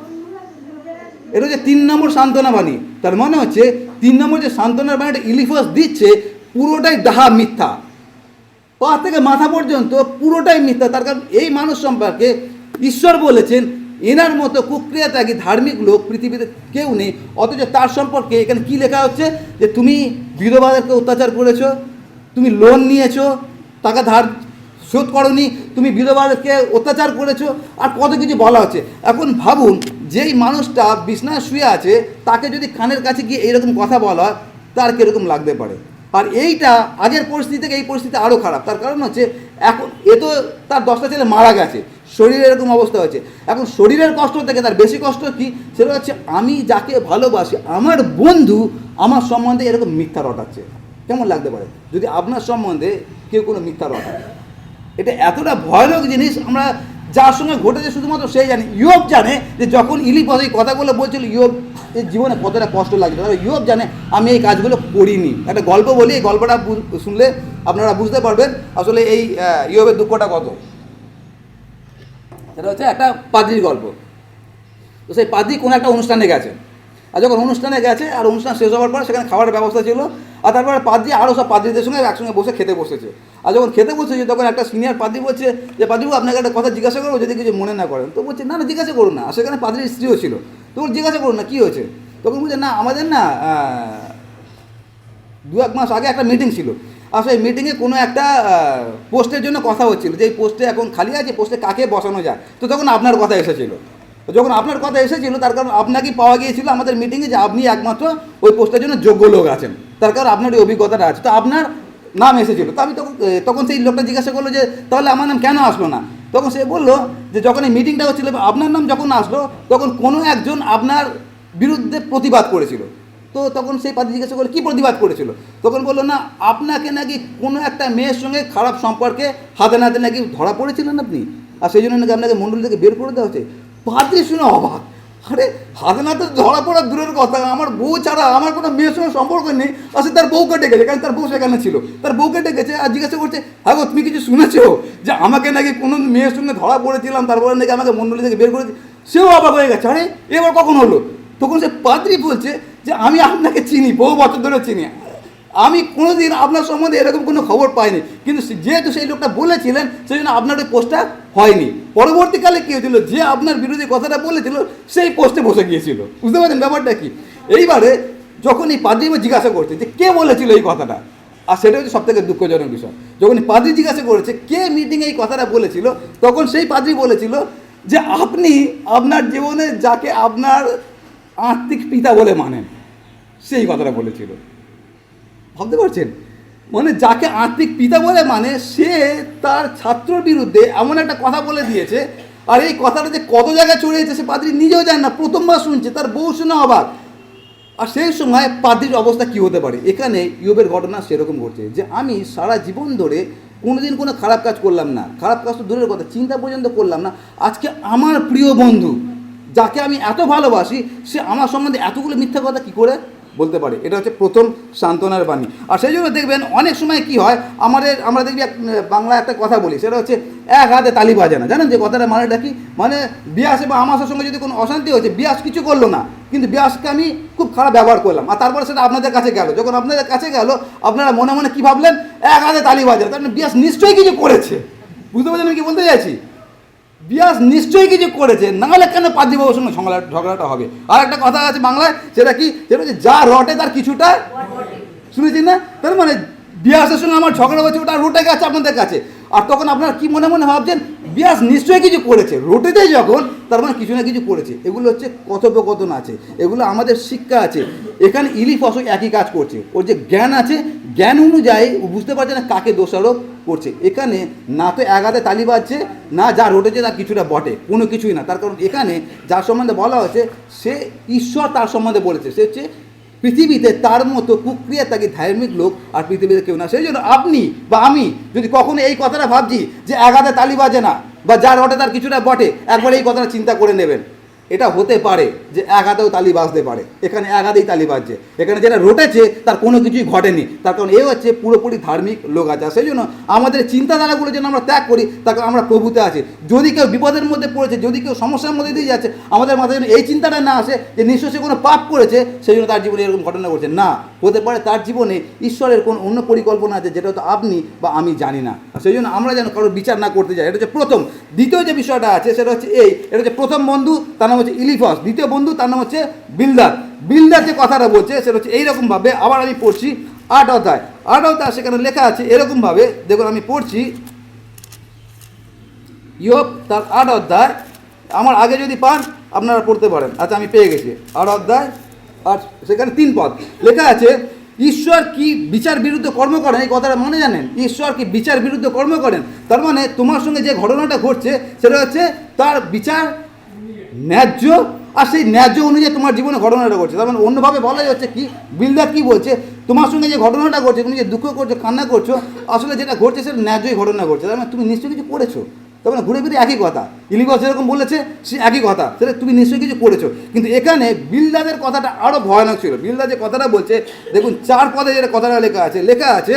এটা হচ্ছে 3 নম্বর সান্ত্বনা বাণী। তার মানে হচ্ছে 3 নম্বর যে সান্ত্বনার বাণীটা ইলিফাস দিচ্ছে পুরোটাই ডাহা মিথ্যা, পা থেকে মাথা পর্যন্ত পুরোটাই মিথ্যা। তার কারণ এই মানুষ সম্পর্কে ঈশ্বর বলেছেন এনার মতো কুক্রিয়াত্যাগী ধার্মিক লোক পৃথিবীতে কেউ নেই। অথচ তার সম্পর্কে এখানে কি লেখা হচ্ছে যে তুমি বিধবাদেরকে অত্যাচার করেছো, তুমি লোন নিয়েছো, টাকা ধার শোধ করনি, তুমি বিধবাদেরকে অত্যাচার করেছো, আর কত কিছু বলা হচ্ছে। এখন ভাবুন, যেই মানুষটা বিছনায় শুয়ে আছে তাকে যদি কানের কাছে গিয়ে এইরকম কথা বলা হয় তার কীরকম লাগতে পারে। আর এইটা আগের পরিস্থিতি থেকে এই পরিস্থিতি আরও খারাপ। তার কারণ হচ্ছে এখন এ তো তার 10টা ছেলে মারা গেছে, শরীরের এরকম অবস্থা হয়েছে। এখন শরীরের কষ্ট থেকে তার বেশি কষ্ট কি, সেটা হচ্ছে আমি যাকে ভালোবাসি আমার বন্ধু আমার সম্বন্ধে এরকম মিথ্যা রটাচ্ছে। কেমন লাগতে পারে যদি আপনার সম্বন্ধে কেউ কোনো মিথ্যা রটায়? এটা এতটা ভয়ানক জিনিস, আমরা যার সঙ্গে ঘটেছে শুধুমাত্র সেই জানি। ইয়োব জানে যে যখন ইলিফাস এই কথাগুলো বলছিল ইয়োব এর জীবনে কতটা কষ্ট লাগছে। তবে ইয়োব জানে আমি এই কাজগুলো করিনি। একটা গল্প বলি, এই গল্পটা শুনলে আপনারা বুঝতে পারবেন আসলে এই ইয়োবের দুঃখটা কত। সেটা হচ্ছে একটা পাদ্রির গল্প। তো সেই পাদ্রি কোনো একটা অনুষ্ঠানে গেছে, আর যখন অনুষ্ঠানে গেছে আর অনুষ্ঠান শেষ হওয়ার পর সেখানে খাবারের ব্যবস্থা ছিল, আর তারপরে পাদ্রি আরও সব পাদ্রিদের সঙ্গে একসঙ্গে বসে খেতে বসেছে। আর যখন খেতে বসেছে তখন একটা সিনিয়র পাদ্রি বলছে যে পাদ্রিবাবু আপনাকে একটা কথা জিজ্ঞাসা করবো যদি কিছু মনে না করেন। তো বলছে না না জিজ্ঞাসা করুন না। আর সেখানে পাদ্রির স্ত্রীও ছিল। তো জিজ্ঞাসা করুন না কী হয়েছে। তখন বলছে না আমাদের না 2-1 মাস আগে একটা মিটিং ছিল, আর সেই মিটিংয়ে কোনো একটা পোস্টের জন্য কথা হচ্ছিল যে এই পোস্টে এখন খালি আছে, পোস্টে কাকে বসানো যায়। তো তখন আপনার কথা এসেছিলো। যখন আপনার কথা এসেছিল তার কারণ আপনাকেই পাওয়া গিয়েছিল আমাদের মিটিংয়ে যে আপনি একমাত্র ওই পোস্টের জন্য যোগ্য লোক আছেন, তার কারণ আপনার ওই অভিজ্ঞতাটা আছে। তো আপনার নাম এসেছিল। তো আমি তখন সেই লোকটা জিজ্ঞাসা করলো যে তাহলে আমার নাম কেন আসলো না। তখন সে বললো যে যখন এই মিটিংটা হচ্ছিল আপনার নাম যখন আসলো তখন কোনো একজন আপনার বিরুদ্ধে প্রতিবাদ করেছিল। তো তখন সেই পাদ্রী জিজ্ঞাসা করলো কী প্রতিবাদ করেছিল। তখন বললো না আপনাকে নাকি কোনো একটা মেয়ের সঙ্গে খারাপ সম্পর্কে হাতে নাতে নাকি ধরা পড়েছিলেন আপনি, আর সেই জন্য নাকি আপনাকে মণ্ডল থেকে বের করে দেওয়া হচ্ছে। পাদ্রী শুনে অবাক, আরে হাতে নাতে ধরা পড়া দূরের কথা, আমার বউ ছাড়া আমার কোনো মেয়ের সঙ্গে সম্পর্ক নেই, আর সে তার বউকে ডেকেছে, কারণ তার বউ সেখানে ছিল, তার বউকে ডেকেছে আর জিজ্ঞাসা করছে হ্যাঁ গো তুমি কিছু শুনেছো যে আমাকে নাকি কোনো মেয়ের সঙ্গে ধরা পড়েছিলাম তারপরে নাকি আমাকে মণ্ডলী থেকে বের করেছি। সেও অবাক হয়ে গেছে, আরে এবার কখন হলো। তখন সে পাদ্রী বলছে যে আমি আপনাকে চিনি, বহু বছর ধরে চিনি, আমি কোনো দিন আপনার সম্বন্ধে এরকম কোনো খবর পাইনি, কিন্তু যেহেতু সেই লোকটা বলেছিলেন সেই জন্য আপনার ওই পোস্টটা হয়নি। পরবর্তীকালে কী হয়েছিল, যে আপনার বিরোধী কথাটা বলেছিল সেই পোস্টে বসে গিয়েছিল। বুঝতে পারছেন ব্যাপারটা কি। এইবারে যখন এই পাদ্রী জিজ্ঞাসা করছে যে কে বলেছিল এই কথাটা, আর সেটা হচ্ছে সবথেকে দুঃখজনক বিষয়, যখন এই পাদ্রী জিজ্ঞাসা করেছে কে মিটিংয়ে এই কথাটা বলেছিল, তখন সেই পাদ্রী বলেছিল যে আপনি আপনার জীবনে যাকে আপনার আত্মিক পিতা বলে মানেন সেই কথাটা বলেছিল। ভাবতে পারছেন, মানে যাকে আত্মিক পিতা বলে মানে সে তার ছাত্রর বিরুদ্ধে এমন একটা কথা বলে দিয়েছে, আর এই কথাটা যে কত জায়গায় ছড়িয়েছে সে পাদ্রী নিজেও জানে না, প্রথমবার শুনছে, তার বউ শুনে অবাক। আর সেই সময় পাদ্রীর অবস্থা কী হতে পারে। এখানে ইয়োবের ঘটনা সেরকম ঘটছে যে আমি সারা জীবন ধরে কোনোদিন কোনো খারাপ কাজ করলাম না, খারাপ কাজ তো দূরের কথা চিন্তা পর্যন্ত করলাম না, আজকে আমার প্রিয় বন্ধু যাকে আমি এত ভালোবাসি সে আমার সম্বন্ধে এতগুলো মিথ্যা কথা কী করে বলতে পারে। এটা হচ্ছে প্রথম সান্ত্বনার বাণী। আর সেই জন্য দেখবেন অনেক সময় কি হয়, আমরা দেখবি বাংলা একটা কথা বলি, সেটা হচ্ছে এক হাতে তালি বাজে না। জানেন যে কথাটা মানেটা কি, মানে বিয়াসে বা আমার সঙ্গে যদি কোনো অশান্তি হয়েছে, বিয়াস কিছু করলো না কিন্তু বিয়াসকে আমি খুব খারাপ ব্যবহার করলাম, আর তারপরে সেটা আপনাদের কাছে গেল, যখন আপনাদের কাছে গেল আপনারা মনে মনে কী ভাবলেন, এক হাতে তালি বাজে, তার মানে বিয়াস নিশ্চয়ই কিছু করেছে। বুঝতে পারছেন আমি কি বলতে চাইছি, বিয়াস নিশ্চয়ই কিছু করেছে, নাহলে কেন পাদ্রীবাবুর সঙ্গে ঝগড়াটা হবে। আর একটা কথা আছে বাংলায়, সেটা কি, সেটা হচ্ছে যা রটে তার কিছুটা শুনেছি না। তার মানে বিয়াসের সঙ্গে আমার ঝগড়া হচ্ছে, ওটা রটে গেছে আপনাদের কাছে, আর তখন আপনারা কি মনে মনে ভাবছেন বিয়াস নিশ্চয়ই কিছু করেছে, রটেতে যখন তার মানে কিছু না কিছু করেছে। এগুলো হচ্ছে কথোপকথন আছে, এগুলো আমাদের শিক্ষা আছে। এখানে ইলিফাসও একই কাজ করছে, ওর যে জ্ঞান আছে জ্ঞান অনুযায়ী ও বুঝতে পারছে না কাকে দোষারোপ করছে। এখানে না তো এক হাতে তালি বাজছে, না যা রটেছে তার কিছুটা বটে, কোনো কিছুই না। তার কারণ এখানে যার সম্বন্ধে বলা হয়েছে সে ঈশ্বর তার সম্বন্ধে বলেছে, সে হচ্ছে পৃথিবীতে তার মতো কুক্রিয়াত্যাগী ধার্মিক লোক আর পৃথিবীতে কেউ না। সেই জন্য আপনি বা আমি যদি কখনো এই কথাটা ভাবছি যে এক হাতে তালি বাজে না বা যা রটে তার কিছুটা বটে, একবার এই কথাটা চিন্তা করে নেবেন এটা হতে পারে যে এক হাতেও তালি বাজতে পারে, এখানে এক হাতেই তালি বাজছে, এখানে যেটা রটেছে তার কোনো কিছুই ঘটেনি, তার কারণ এ হচ্ছে পুরোপুরি ধার্মিক লোক আছে। সেই জন্য আমাদের চিন্তাধারাগুলো যেন আমরা ত্যাগ করি, তার কারণ আমরা প্রভুতে আছি। যদি কেউ বিপদের মধ্যে পড়েছে, যদি কেউ সমস্যার মধ্যে দিয়ে যাচ্ছে, আমাদের মাথায় যেন এই চিন্তাটা না আসে যে নিশ্চয়ই সে কোনো পাপ করেছে সেই জন্য তার জীবনে এরকম ঘটনা ঘটছে। না, হতে পারে তার জীবনে ঈশ্বরের কোনো অন্য পরিকল্পনা আছে যেটা হয়তো আপনি বা আমি জানি না। সেই জন্য আমরা যেন কারোর বিচার না করতে যাই, এটা হচ্ছে প্রথম। দ্বিতীয় যে বিষয়টা আছে সেটা হচ্ছে এটা হচ্ছে প্রথম বন্ধু তার নাম হচ্ছে ইলিফাস, দ্বিতীয় বন্ধু তার নাম হচ্ছে বিলদাদ। বিলদাদ যে কথাটা বলছে সেটা হচ্ছে এইরকমভাবে, আবার আমি পড়ছি 8 অধ্যায়, সেখানে লেখা আছে এরকমভাবে, দেখুন আমি পড়ছি ইয়োব তার 8 অধ্যায়, আমার আগে যদি পান আপনারা পড়তে পারেন। আচ্ছা আমি পেয়ে গেছি 8 অধ্যায়, আর সেখানে 3 পদ লেখা আছে, ঈশ্বর কি বিচার বিরুদ্ধে কর্ম করেন, এই কথাটা মানে জানেন? ঈশ্বর কি বিচার বিরুদ্ধে কর্ম করেন, তার মানে তোমার সঙ্গে যে ঘটনাটা ঘটছে সেটা হচ্ছে তার বিচার ন্যায্য, আর সেই ন্যায্য অনুযায়ী তোমার জীবনে ঘটনাটা ঘটছে। তার মানে অন্যভাবে বলাই হচ্ছে কি, বিলদাদ কি বলছে, তোমার সঙ্গে যে ঘটনাটা ঘটছে, তুমি যে দুঃখ করছো, কান্না করছো, আসলে যেটা ঘটছে সেটা ন্যায্যই ঘটনা ঘটছে। তার মানে তুমি নিশ্চয়ই কিছু করেছো। তার মানে ঘুরে ফিরে একই কথা, ইলিবাস যেরকম বলেছে সে একই কথা, সেটা তুমি নিশ্চয়ই কিছু করেছো। কিন্তু এখানে বিলদাদের কথাটা আরও ভয়ানক ছিল। বিলদাদ যে কথাটা বলছে, দেখুন 4 পদে যেটা কথাটা লেখা আছে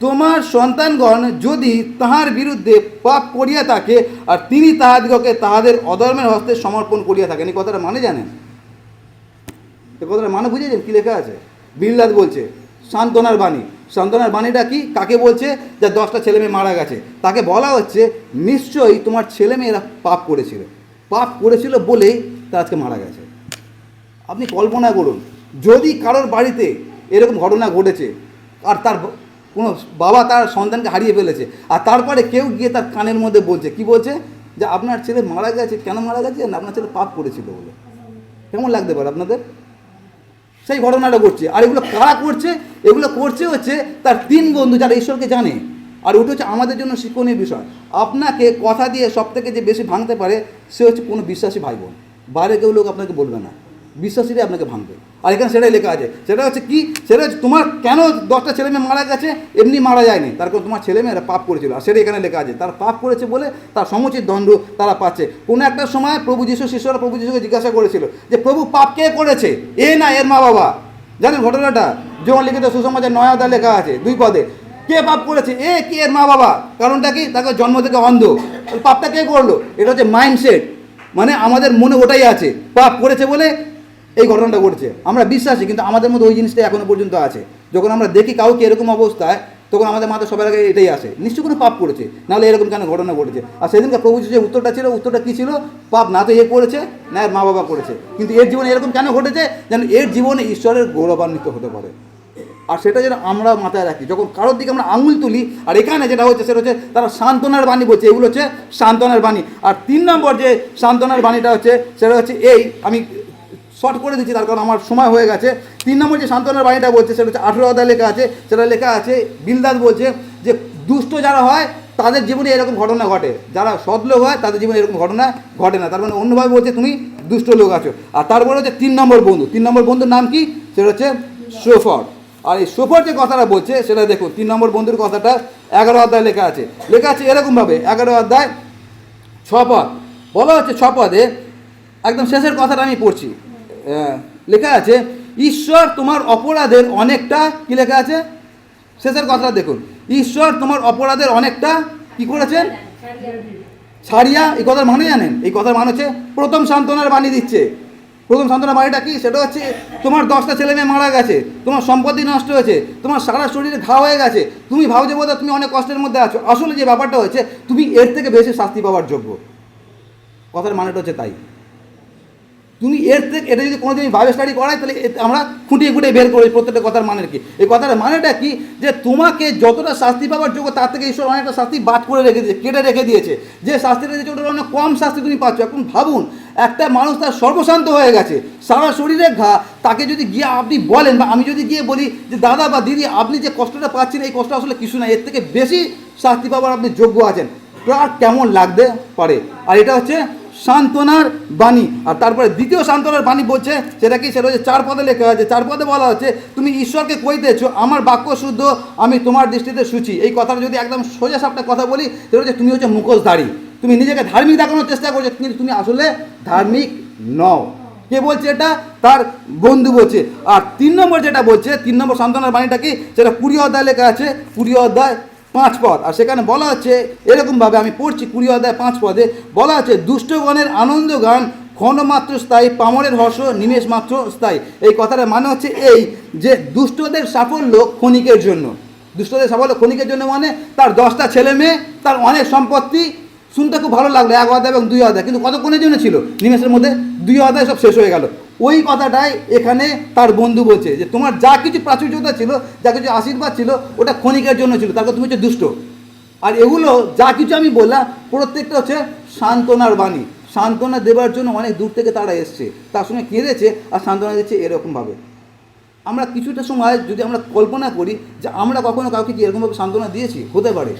তোমার সন্তানগণ যদি তাহার বিরুদ্ধে পাপ করিয়া থাকে আর তিনি তাহাদিগকে তাহাদের অধর্মের হস্তে সমর্পণ করিয়া থাকেন। এই কথাটা মানে জানেন? এই কথাটা মানে বুঝেছেন কী লেখা আছে? বিলদাদ বলছে সান্ত্বনার বাণী। সান্ত্বনার বাণীটা কি, কাকে বলছে? যা 10টা ছেলেমেয়ে মারা গেছে তাকে বলা হচ্ছে নিশ্চয়ই তোমার ছেলেমেয়েরা পাপ করেছিল বলেই তারা আজকে মারা গেছে। আপনি কল্পনা করুন, যদি কারোর বাড়িতে এরকম ঘটনা ঘটেছে আর তার কোনো বাবা তার সন্তানকে হারিয়ে ফেলেছে, আর তারপরে কেউ গিয়ে তার কানের মধ্যে বলছে, কি বলছে, যে আপনার ছেলে মারা গেছে, কেন মারা গেছে না, আপনার ছেলে পাপ করেছিল বলে। কেমন লাগতে পারে আপনাদের? সেই ঘটনাটা ঘটছে, আর এগুলো কারা করছে? এগুলো করছে হচ্ছে তার 3 বন্ধু যারা ঈশ্বরকে জানে। আর ওটা হচ্ছে আমাদের জন্য শিক্ষণীয় বিষয়। আপনাকে কথা দিয়ে সবথেকে যে বেশি ভাঙতে পারে সে হচ্ছে কোনো বিশ্বাসী ভাই বোন। বাইরে কেউ লোক আপনাকে বলবে না, বিশ্বাসীরাই আপনাকে ভাঙবে। আর এখানে সেটাই লেখা আছে, সেটা হচ্ছে কি, সেটা হচ্ছে তোমার কেন 10টা ছেলেমেয়ে মারা গেছে, এমনি মারা যায়নি, তার কারণ তোমার ছেলেমেয়েরা পাপ করেছিল। আর সেটা এখানে লেখা আছে, তারা পাপ করেছে বলে তার সমুচিত দণ্ড তারা পাচ্ছে। কোনো একটা সময় প্রভু যীশু শিষ্যরা প্রভু যীশুকে জিজ্ঞাসা করেছিল যে প্রভু পাপ কে করেছে, এ না এর মা বাবা? জানেন ঘটনাটা? যোহান লিখিত সুসমাচার 9 অধ্যায় লেখা আছে 2 পদে, কে পাপ করেছে, এ কি এর মা বাবা? কারণটা কি, তাকে জন্ম থেকে অন্ধ। পাপটা কে করলো? এটা হচ্ছে মাইন্ডসেট, মানে আমাদের মনে ওটাই আছে, পাপ করেছে বলে এই ঘটনাটা ঘটছে। আমরা বিশ্বাসী, কিন্তু আমাদের মধ্যে ওই জিনিসটা এখনো পর্যন্ত আছে। যখন আমরা দেখি কাউকে এরকম অবস্থায়, তখন আমাদের মাথায় সবার আগে এটাই আসে, নিশ্চয়ই কোনো পাপ করেছে, নাহলে এরকম কেন ঘটনা ঘটেছে। আর সেদিনকে প্রভু যে উত্তরটা ছিল, উত্তরটা কী ছিল, পাপ না তো এ করেছে না এর মা বাবা করেছে, কিন্তু এর জীবনে এরকম কেন ঘটেছে, যেন এর জীবনে ঈশ্বরের গৌরবান্বিত হতে পারে। আর সেটা যেন আমরা মাথায় রাখি যখন কারোর দিকে আমরা আঙুল তুলি। আর এখানে যেটা হচ্ছে সেটা হচ্ছে তারা সান্ত্বনার বাণী বলছে, এগুলো হচ্ছে সান্ত্বনার বাণী। আর 3 নম্বর যে সান্ত্বনার বাণীটা হচ্ছে সেটা হচ্ছে আমি শর্ট করে দিচ্ছি তার কারণ আমার সময় হয়ে গেছে। 3 নম্বর যে সান্ত্বনার বাণীটা বলছে সেটা হচ্ছে 18 অধ্যায় লেখা আছে, সেটা লেখা আছে বিলদাদ বলছে যে দুষ্ট যারা হয় তাদের জীবনে এরকম ঘটনা ঘটে, যারা সৎলোক হয় তাদের জীবনে এরকম ঘটনা ঘটে না। তার মানে অন্যভাবে বলছে তুমি দুষ্ট লোক আছো। আর তারপরে হচ্ছে 3 নম্বর বন্ধু, 3 নম্বর বন্ধুর নাম কি, সেটা হচ্ছে সোফর। আর এই সোফর যে কথাটা বলছে সেটা দেখুন 3 নম্বর বন্ধুর কথাটা 11 অধ্যায় লেখা আছে এরকমভাবে 11 অধ্যায় 6 পদ বলা হচ্ছে। 6 পদে একদম শেষের কথাটা আমি পড়ছি, লেখা আছে ঈশ্বর তোমার অপরাধের অনেকটা, কি লেখা আছে শেষের কথাটা দেখুন, ঈশ্বর তোমার অপরাধের অনেকটা কি করেছেন, ছাড়িয়া। এই কথার মানে জানেন? এই কথার মানে হচ্ছে প্রথম সান্ত্বনার বাণী দিচ্ছে। প্রথম সান্ত্বনার বাণীটা কি, সেটা হচ্ছে তোমার 10টা ছেলে মেয়ে মারা গেছে, তোমার সম্পত্তি নষ্ট হয়েছে, তোমার সারা শরীরে ঘা হয়ে গেছে, তুমি ভাবছো বোধ তুমি অনেক কষ্টের মধ্যে আছো, আসলে যে ব্যাপারটা হচ্ছে তুমি এর থেকে বেশি শাস্তি পাওয়ার যোগ্য। কথার মানেটা হচ্ছে তাই। তুমি এর থেকে, এটা যদি কোনোদিন বাইবেল স্টাডি করাই তাহলে আমরা খুঁটিয়ে বের করি প্রত্যেকটা কথার মানের কি। এই কথার মানেটা কি, যে তোমাকে যতটা শাস্তি পাওয়ার যোগ্য তার থেকে ঈশ্বর অনেকটা শাস্তি বাদ করে রেখে দিয়েছে, কেটে রেখে দিয়েছে। যে শাস্তিটা দিয়েছে ওটা অনেক কম শাস্তি তুমি পাচ্ছ। এখন ভাবুন, একটা মানুষ তার সর্বশান্ত হয়ে গেছে, সারা শরীরে ঘা, তাকে যদি গিয়ে আপনি বলেন বা আমি যদি গিয়ে বলি যে দাদা বা দিদি আপনি যে কষ্টটা পাচ্ছেন এই কষ্ট আসলে কিছু না, এর থেকে বেশি শাস্তি পাওয়ার আপনি যোগ্য আছেন, তার কেমন লাগতে পারে। আর এটা হচ্ছে সান্ত্বনার বাণী। আর তারপরে দ্বিতীয় সান্ত্বনার বাণী বলছে সেটা কি, সেটা হচ্ছে 4 পদে লেখা আছে। 4 পদে বলা হচ্ছে তুমি ঈশ্বরকে কইতেছো আমার বাক্য শুদ্ধ, আমি তোমার দৃষ্টিতে সূচি। এই কথাটা যদি একদম সোজা সাপটা কথা বলি, সেটা হচ্ছে তুমি হচ্ছে মুখোশধারী, তুমি নিজেকে ধার্মিক দেখানোর চেষ্টা করছো, কিন্তু তুমি আসলে ধার্মিক নও। কে বলছে এটা? তার বন্ধু বলছে। আর 3 নম্বর যেটা বলছে, 3 নম্বর সান্ত্বনার বাণীটা কি, সেটা 20 অধ্যায় লেখা আছে, 20 অধ্যায় 5 পদ। আর সেখানে বলা হচ্ছে এরকমভাবে, আমি পড়ছি 20 অধ্যায় 5 পদে বলা আছে, দুষ্টগণের আনন্দ গান ক্ষণমাত্র স্থায়ী, পামরের হর্ষ নিমেষ মাত্র স্থায়ী। এই কথাটার মানে হচ্ছে এই যে দুষ্টদের সাফল্য ক্ষণিকের জন্য। দুষ্টদের সাফল্য ক্ষণিকের জন্য মানে তার 10টা ছেলে মেয়ে, তার অনেক সম্পত্তি, শুনতে খুব ভালো লাগলো 1 অধ্যায় এবং 2 অধ্যায়, কিন্তু কতক্ষণের জন্য ছিল? নিমেষের মধ্যে 2 অধ্যায় সব শেষ হয়ে গেল। ওই কথাটাই এখানে তার বন্ধু বলছে যে তোমার যা কিছু প্রাচুর্যতা ছিল, যা কিছু আশীর্বাদ ছিল, ওটা ক্ষণিকের জন্য ছিল, তারপর তুমি হচ্ছে দুষ্ট। আর এগুলো যা কিছু আমি বললাম প্রত্যেকটা হচ্ছে সান্ত্বনার বাণী। সান্ত্বনা দেওয়ার জন্য অনেক দূর থেকে তারা এসছে, তার সঙ্গে কেঁদেছে আর সান্ত্বনা দিচ্ছে এরকমভাবে। আমরা কিছুটা সময় যদি আমরা কল্পনা করি যে আমরা কখনো কাউকে কি এরকমভাবে সান্ত্বনা দিয়েছি, হতে পারে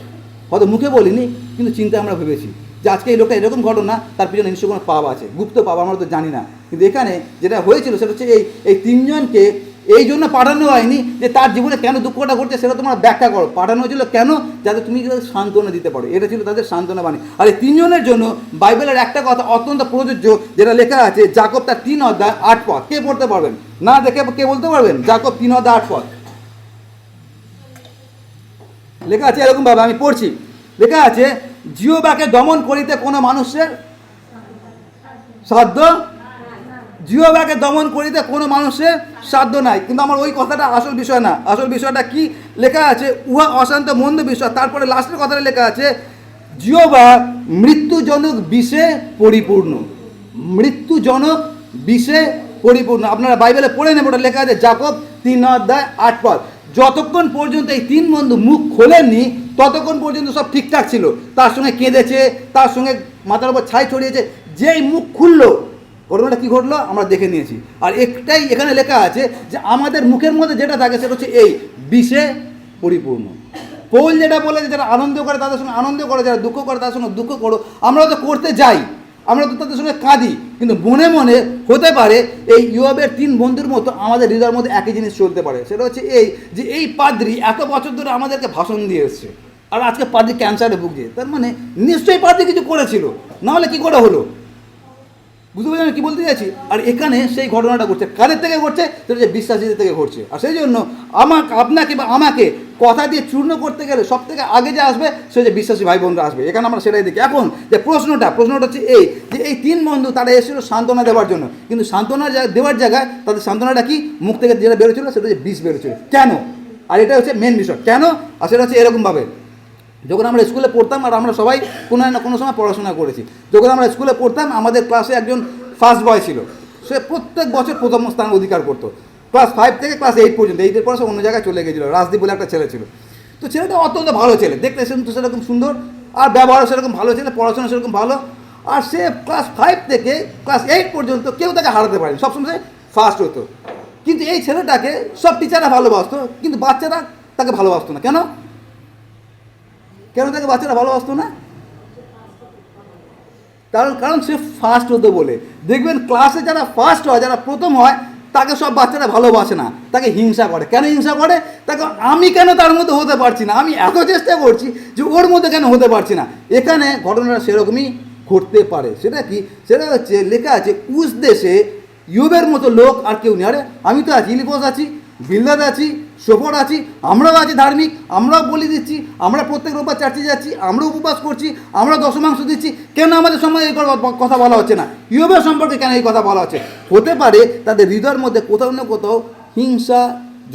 হয়তো মুখে বলিনি, কিন্তু চিন্তায় আমরা ভেবেছি যে আজকে এই লোকটা এরকম ঘটনা, তার পিছনে নিশ্চয়ই কোনো পাপ আছে, গুপ্ত পাপ, আমরা তো জানি না। কিন্তু এখানে যেটা হয়েছিল সেটা হচ্ছে এই 3 জনকে এই জন্য পাঠানো হয়নি যে তার জীবনে কেন দুঃখটা ঘটছে সেটা তোমরা ব্যাখ্যা করো, পাঠানো হয়েছিল কেন? যাতে তুমি সান্ত্বনা দিতে পারো। এটা ছিল তাদের সান্ত্বনা বাণী। আর এই 3 জনের জন্য বাইবেলের একটা কথা অত্যন্ত প্রযোজ্য, যেটা লেখা আছে যাকব তার 3 অধ্যায় 8 পদ। কে পড়তে পারবেন? না দেখে কে বলতে পারবেন? যাকব 3 অধ্যায় 8 পদ লেখা আছে এরকমভাবে, আমি পড়ছি। লেখা আছে, জিহ্বাকে দমন করিতে কোনো মানুষের সাধ্য, জিহ্বাকে দমন করিতে কোনো মানুষের সাধ্য নাই। কিন্তু আমার ওই কথাটা আসল বিষয় না। আসল বিষয়টা কি লেখা আছে? উহা অশান্ত মন্দ বিষয়। তারপরে লাস্টের কথাটা লেখা আছে, জিহ্বা মৃত্যুজনক বিষে পরিপূর্ণ। মৃত্যুজনক বিষে পরিপূর্ণ। আপনারা বাইবেলে পড়ে নেবেন, ওটা লেখা আছে যাকব 3 অধ্যায় 8 পদ। যতক্ষণ পর্যন্ত এই 3 বন্ধু মুখ খোলেননি ততক্ষণ পর্যন্ত সব ঠিকঠাক ছিল। তার সঙ্গে কেঁদেছে, তার সঙ্গে মাথার উপর ছাই ছড়িয়েছে। যেই মুখ খুললো, ঘটনাটা কী ঘটলো আমরা দেখে নিয়েছি। আর একটাই এখানে লেখা আছে যে আমাদের মুখের মধ্যে যেটা থাকে সেটা হচ্ছে এই বিষে পরিপূর্ণ। পৌল যেটা বলে যে যারা আনন্দ করে তাদের সঙ্গে আনন্দ করো, যারা দুঃখ করে তাদের সঙ্গে দুঃখ করো। আমরা তো করতে যাই, আমরা তো তাদের সঙ্গে কাঁদি, কিন্তু মনে মনে হতে পারে এই ইয়োবের 3 বন্ধুর মতো আমাদের হৃদয়ের মধ্যে একই জিনিস চলতে পারে। সেটা হচ্ছে এই যে এই পাদ্রী এত বছর ধরে আমাদেরকে ভাষণ দিয়ে এসছে, আর আজকে পাদ্রী ক্যান্সারে ভুগছে। তার মানে নিশ্চয়ই পাদ্রী কিছু করেছিল, নাহলে কী করে হলো? বুঝতে পারছি আমি কী বলতে চাইছি? আর এখানে সেই ঘটনাটা ঘটছে কাদের থেকে ঘটছে? সেটা হচ্ছে বিশ্বাসীদের থেকে ঘটছে। আর সেই জন্য আপনাকে বা আমাকে কথা দিয়ে চূর্ণ করতে গেলে সব থেকে আগে যে আসবে সে হচ্ছে বিশ্বাসী ভাই বোনরা আসবে। এখানে আমরা সেটাই দেখি। এখন যে প্রশ্নটা হচ্ছে এই যে এই 3 বন্ধু তারা এসেছিল সান্ত্বনা দেওয়ার জন্য, কিন্তু সান্ত্বনা দেওয়ার জায়গায় তাদের সান্ত্বনাটা কি? মুখ থেকে যেটা বেরোচ্ছিল সেটা হচ্ছে বিষ বেরোচ্ছিল। কেন? আর এটা হচ্ছে মেন বিষয়। কেন? আর সেটা হচ্ছে এরকমভাবে, যখন আমরা স্কুলে পড়তাম, আর আমরা সবাই কোনো না কোনো সময় পড়াশোনা করেছি, যখন আমরা স্কুলে পড়তাম আমাদের ক্লাসে একজন ফার্স্ট বয় ছিল। সে প্রত্যেক বছর প্রথম স্থান অধিকার করতো, ক্লাস 5 থেকে ক্লাস 8 পর্যন্ত। 8-এর পর সে অন্য জায়গায় চলে গেছিলো। রাজদীপ বলে একটা ছেলে ছিল। তো ছেলেটা অত্যন্ত ভালো ছেলে, দেখতে তো সেরকম সুন্দর, আর ব্যবহারও সেরকম ভালো ছেলে, পড়াশোনা সেরকম ভালো। আর সে ক্লাস 5 থেকে ক্লাস 8 পর্যন্ত কেউ তাকে হারাতে পারেনি, সবসময় ফার্স্ট হতো। কিন্তু এই ছেলেটাকে সব টিচাররা ভালোবাসতো, কিন্তু বাচ্চারা তাকে ভালোবাসতো না। কেন তাকে বাচ্চারা ভালোবাসতো না? কারণ সে ফার্স্ট হতো বলে। দেখবেন ক্লাসে যারা ফার্স্ট হয়, যারা প্রথম হয়, তাকে সব বাচ্চারা ভালোবাসে না, তাকে হিংসা করে। কেন হিংসা করে? তাকে আমি কেন তার মধ্যে হতে পারছি না, আমি এত চেষ্টা করছি যে ওর মধ্যে কেন হতে পারছি না। এখানে ঘটনাটা সেরকমই ঘটতে পারে। সেটা কি? সেটা হচ্ছে লেখা আছে উস দেশে ইয়োবের মতো লোক আর কেউ নেই। আরে আমি তো আছি, ইলিপোস আছি, বিলদাদ আছি, সোফর আছি, আমরাও আছি ধার্মিক, আমরাও বলি দিচ্ছি, আমরা প্রত্যেক রোববার চার্চে যাচ্ছি, আমরা উপবাস করছি, আমরা দশমাংশ দিচ্ছি। কেন আমাদের সময় এই কথা বলা হচ্ছে না? ইয়োবের সম্পর্কে কেন এই কথা বলা হচ্ছে? হতে পারে তাদের হৃদয়ের মধ্যে কোথাও না কোথাও হিংসা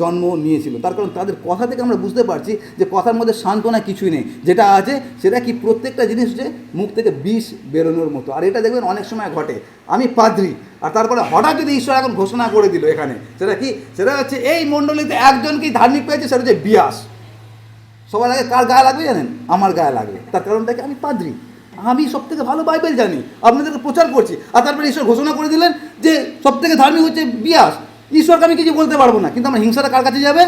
জন্ম নিয়েছিল। তার কারণ তাদের কথা থেকে আমরা বুঝতে পারছি যে কথার মধ্যে সান্ত্বনা কিছুই নেই। যেটা আছে সেটা কি? প্রত্যেকটা জিনিস হচ্ছে মুখ থেকে বিষ বেরোনোর মতো। আর এটা দেখবেন অনেক সময় ঘটে। আমি পাদ্রী, আর তারপরে হঠাৎ যদি ঈশ্বর এখন ঘোষণা করে দিল এখানে, সেটা কি? সেটা হচ্ছে এই মণ্ডলীতে একজনকেই ধার্মিক পেয়েছে, সেটা হচ্ছে বিয়াস। সবার আগে কার গায়ে লাগবে জানেন? আমার গায়ে লাগবে। তার কারণটা কি? আমি পাদ্রী, আমি সব থেকে ভালো বাইবেল জানি, আপনাদেরকে প্রচার করছি। আর তারপরে ঈশ্বর ঘোষণা করে দিলেন যে সব থেকে ধার্মিক হচ্ছে বিয়াস। ঈশ্বরকে আমি কিছু বলতে পারবো না, কিন্তু আমার হিংসাটা কার কাছে যাবে?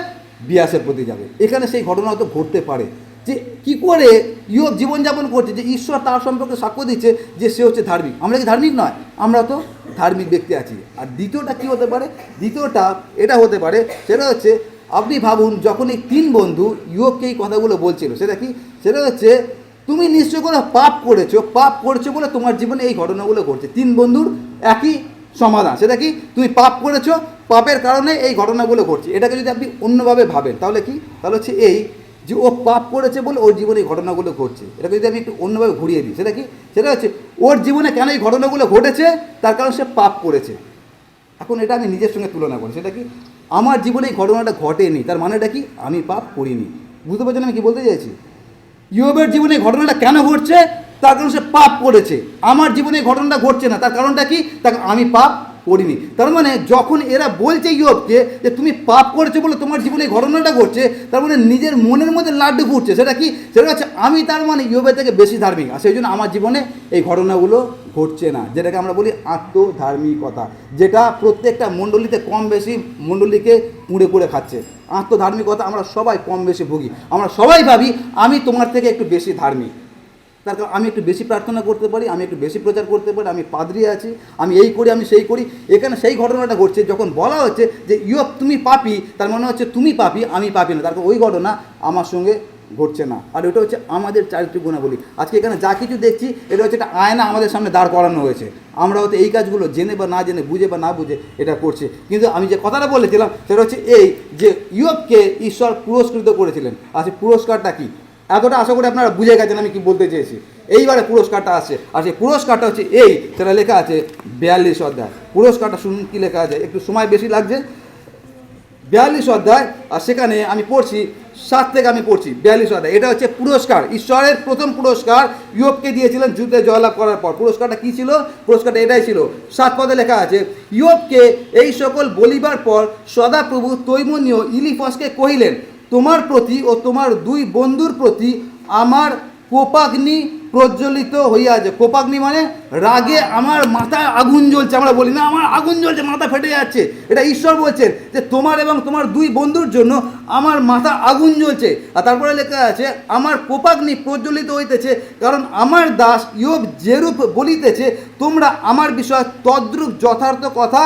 বিয়াসের প্রতি যাবে। এখানে সেই ঘটনা হয়তো ঘটতে পারে যে কী করে ইয়োব জীবনযাপন করছে, যে ঈশ্বর তার সম্পর্কে সাক্ষ্য দিচ্ছে যে সে হচ্ছে ধার্মিক। আমরা কি ধার্মিক নয়? আমরা তো ধার্মিক ব্যক্তি আছি। আর দ্বিতীয়টা কী হতে পারে? দ্বিতীয়টা এটা হতে পারে, সেটা হচ্ছে আপনি ভাবুন যখন এই 3 বন্ধু ইয়োবকে এই কথাগুলো বলছিল, সেটা কি? সেটা হচ্ছে তুমি নিশ্চয় কোনো পাপ করেছো বলে তোমার জীবনে এই ঘটনাগুলো ঘটছে। তিন বন্ধুর একই সমাধান, সেটা কি? তুমি পাপ করেছো, পাপের কারণে এই ঘটনাগুলো ঘটছে। এটাকে যদি আপনি অন্যভাবে ভাবেন তাহলে কি? তাহলে হচ্ছে এই যে ও পাপ করেছে বলে ওর জীবনে এই ঘটনাগুলো ঘটছে। এটাকে যদি আমি একটু অন্যভাবে ঘুরিয়ে দিই, সেটা কি? সেটা হচ্ছে ওর জীবনে কেন এই ঘটনাগুলো ঘটেছে, তার কারণ সে পাপ করেছে। এখন এটা আমি নিজের সঙ্গে তুলনা করি, সেটা কি? আমার জীবনে এই ঘটনাটা ঘটেনি, তার মানেটা কি? আমি পাপ করিনি। বুঝতে পারছেন আমি কি বলতে চাইছি? ইয়োবের জীবনে এই ঘটনাটা কেন ঘটছে, তার কারণ সে পাপ করেছে। আমার জীবনে এই ঘটনাটা ঘটছে না, তার কারণটা কি? তার আমি পাপ করিনি। তার মানে যখন এরা বলছে ইয়োবকে যে তুমি পাপ করেছো বলে তোমার জীবনে এই ঘটনাটা ঘটছে, তার মানে নিজের মনের মধ্যে লাড্ডু ফুটছে। সেটা কি? সেটা হচ্ছে আমি তার মানে ইয়োবের থেকে বেশি ধার্মিক, আর সেই জন্য আমার জীবনে এই ঘটনাগুলো ঘটছে না। যেটাকে আমরা বলি আত্মধার্মিকতা, যেটা প্রত্যেকটা মণ্ডলীতে কম বেশি মণ্ডলীকে পুড়ে পুড়ে খাচ্ছে। আত্মধার্মিকতা আমরা সবাই কম বেশি ভুগি। আমরা সবাই ভাবি আমি তোমার থেকে একটু বেশি ধার্মিক, তার কারণ আমি একটু বেশি প্রার্থনা করতে পারি, আমি একটু বেশি প্রচার করতে পারি, আমি পাদ্রী আছি, আমি এই করি, আমি সেই করি। এখানে সেই ঘটনাটা ঘটছে যখন বলা হচ্ছে যে ইয়োব তুমি পাপী, তার মনে হচ্ছে তুমি পাপী, আমি পাপী না। তারপর ওই ঘটনা আমার সঙ্গে ঘটছে না। আর ওটা হচ্ছে আমাদের চারিত্রিক গুণাবলী। আজকে এখানে যা কিছু দেখছি এটা হচ্ছে একটা আয়না আমাদের সামনে দাঁড় করানো হয়েছে। আমরা হয়তো এই কাজগুলো জেনে বা না জেনে, বুঝে বা না বুঝে এটা করছি। কিন্তু আমি যে কথাটা বলেছিলাম সেটা হচ্ছে এই যে ইয়োবকে ঈশ্বর পুরস্কৃত করেছিলেন। আর সেই পুরস্কারটা কী, এতটা আশা করি আপনারা বুঝে গেছেন আমি কি বলতে চেয়েছি। এইবারে পুরস্কারটা আসছে, আর সেই পুরস্কারটা হচ্ছে এই, সেটা লেখা আছে 42 অধ্যায়। পুরস্কারটা শুনুন কী লেখা আছে, একটু সময় বেশি লাগছে। 42 অধ্যায়, আর সেখানে আমি পড়ছি 7 থেকে আমি পড়ছি 42 অধ্যায়। এটা হচ্ছে পুরস্কার, ঈশ্বরের প্রথম পুরস্কার ইয়োবকে দিয়েছিলেন যুদ্ধে জয়লাভ করার পর। পুরস্কারটা কী ছিল? পুরস্কারটা এটাই ছিল, 7 পদে লেখা আছে, ইয়োবকে এই সকল বলিবার পর সদাপ্রভু তৈমনীয় ইলিফসকে কহিলেন, তোমার প্রতি ও তোমার দুই বন্ধুর প্রতি আমার কোপাগ্নি প্রজ্বলিত হইয়াছে। কোপাগ্নি মানে রাগে আমার মাথায় আগুন জ্বলছে। আমরা বলি না আমার আগুন জ্বলছে, মাথা ফেটে যাচ্ছে। এটা ঈশ্বর বলছেন যে তোমার এবং তোমার দুই বন্ধুর জন্য আমার মাথা আগুন জ্বলছে। আর তারপরে লেখা আছে আমার কোপাগ্নি প্রজ্বলিত হইতেছে, কারণ আমার দাস ইয়োব যেরূপ বলিতেছে তোমরা আমার বিষয় তদ্রূপ যথার্থ কথা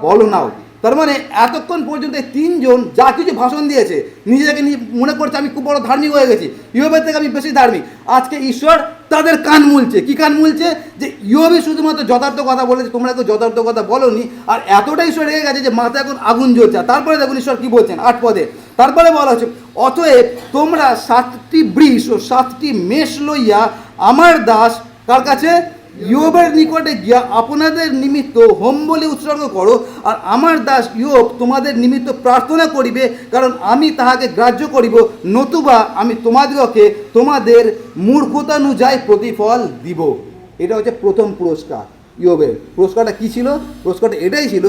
বলো নাও। তার মানে এতক্ষণ পর্যন্ত তিনজন যা কিছু ভাষণ দিয়েছে, নিজেকে নিয়ে মনে করছে আমি খুব বড় ধার্মিক হয়ে গেছি, ইয়োবের থেকে আমি বেশি ধার্মিক। আজকে ঈশ্বর তাদের কান মুলছে। কি কান মুলছে? যে ইয়োবই শুধুমাত্র যথার্থ কথা বলেছে, তোমরা কেউ যথার্থ কথা বলোনি। আর এতটাই ঈশ্বর রেগে গেছে যে মাথা এখন আগুন জ্বলছে। তারপরে দেখুন ঈশ্বর কী বলছেন 8 পদে। তারপরে বলা হচ্ছে, অতএব তোমরা 7টি বৃষ ও 7টি মেষ লইয়া আমার দাস কার কাছে? ইয়োবের নিকটে গিয়া আপনাদের নিমিত্ত হোম বলি উৎসর্গ করো, আর আমার দাস ইয়োব তোমাদের নিমিত্ত প্রার্থনা করিবে, কারণ আমি তাহাকে গ্রাহ্য করিব, নতুবা আমি তোমাদিগকে তোমাদের মূর্খতানুযায়ী প্রতিফল দিব। এটা হচ্ছে প্রথম পুরস্কার ইয়োবের। পুরস্কারটা কী ছিল? পুরস্কারটা এটাই ছিল,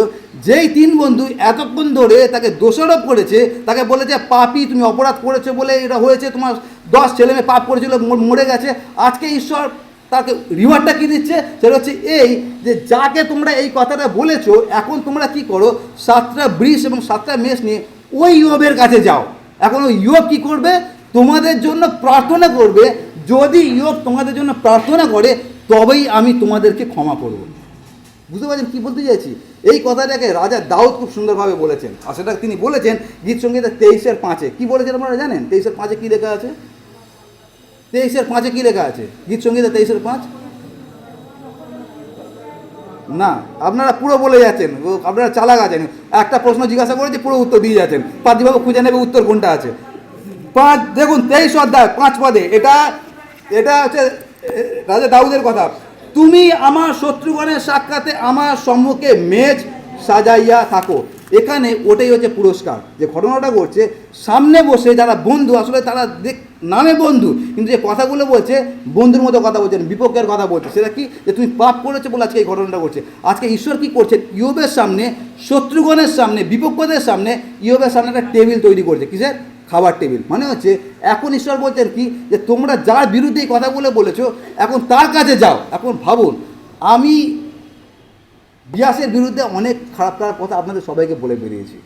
যেই তিন বন্ধু এতক্ষণ ধরে তাকে দোষারোপ করেছে, তাকে বলেছে পাপী, তুমি অপরাধ করেছো বলে এটা হয়েছে, তোমার 10 ছেলে মেয়ে পাপ করেছিল, মরে গেছে। আজকে ঈশ্বর তাকে রিওয়ার্ডটা কী দিচ্ছে? সেটা হচ্ছে এই যে যাকে তোমরা এই কথাটা বলেছো, এখন তোমরা কি করো? 7টা বৃষ এবং 7টা মেষ নিয়ে ওই ইয়োবের কাছে যাও। এখন ওই ইয়োব কী করবে? তোমাদের জন্য প্রার্থনা করবে। যদি ইয়োব তোমাদের জন্য প্রার্থনা করে তবেই আমি তোমাদেরকে ক্ষমা করব। বুঝতে পারছেন কী বলতে চাইছি? এই কথাটাকে রাজা দাউদ খুব সুন্দরভাবে বলেছেন, আর সেটা তিনি বলেছেন গীত সংগীতা 23:5। কী বলেছেন আপনারা জানেন? 23:5 কী লেখা আছে? 23:5 কী লেখা আছে? গীত সংগীতা 23:5 না, আপনারা পুরো বলে যাচ্ছেন, আপনারা চালাক আছেন। একটা প্রশ্ন জিজ্ঞাসা করেছে, পুরো উত্তর দিয়ে যাচ্ছেন। পাদ্রীবাবু খুঁজে নেবে উত্তর কোনটা আছে। 5 দেখুন 23 অধ্যায় 5 পদে, এটা হচ্ছে রাজা দাউদের কথা। তুমি আমার শত্রুগণের সাক্ষাতে আমার সম্মুখে মেজ সাজাইয়া থাকো। এখানে ওটাই হচ্ছে পুরস্কার। যে ঘটনাটা ঘটছে, সামনে বসে যারা বন্ধু, আসলে তারা নামে বন্ধু, কিন্তু যে কথাগুলো বলছে বন্ধুর মতো কথা বলছেন, বিপক্ষের কথা বলছে। সেটা কি? যে তুমি পাপ করেছো বলে আজকে এই ঘটনাটা ঘটছে। আজকে ঈশ্বর কী করছেন? ইয়োবের সামনে, শত্রুগণের সামনে, বিপক্ষদের সামনে, ইয়োবের সামনে একটা টেবিল তৈরি করছে। কিসের? খাবার টেবিল। মানে হচ্ছে এখন ঈশ্বর বলছেন কি? যে তোমরা যার বিরুদ্ধে এই কথাগুলো বলেছো, এখন তার কাছে যাও। এখন ভাবুন, আমি বিয়াসের বিরুদ্ধে অনেক খারাপ খারাপ কথা আপনাদের সবাইকে বলে বেরিয়েছি,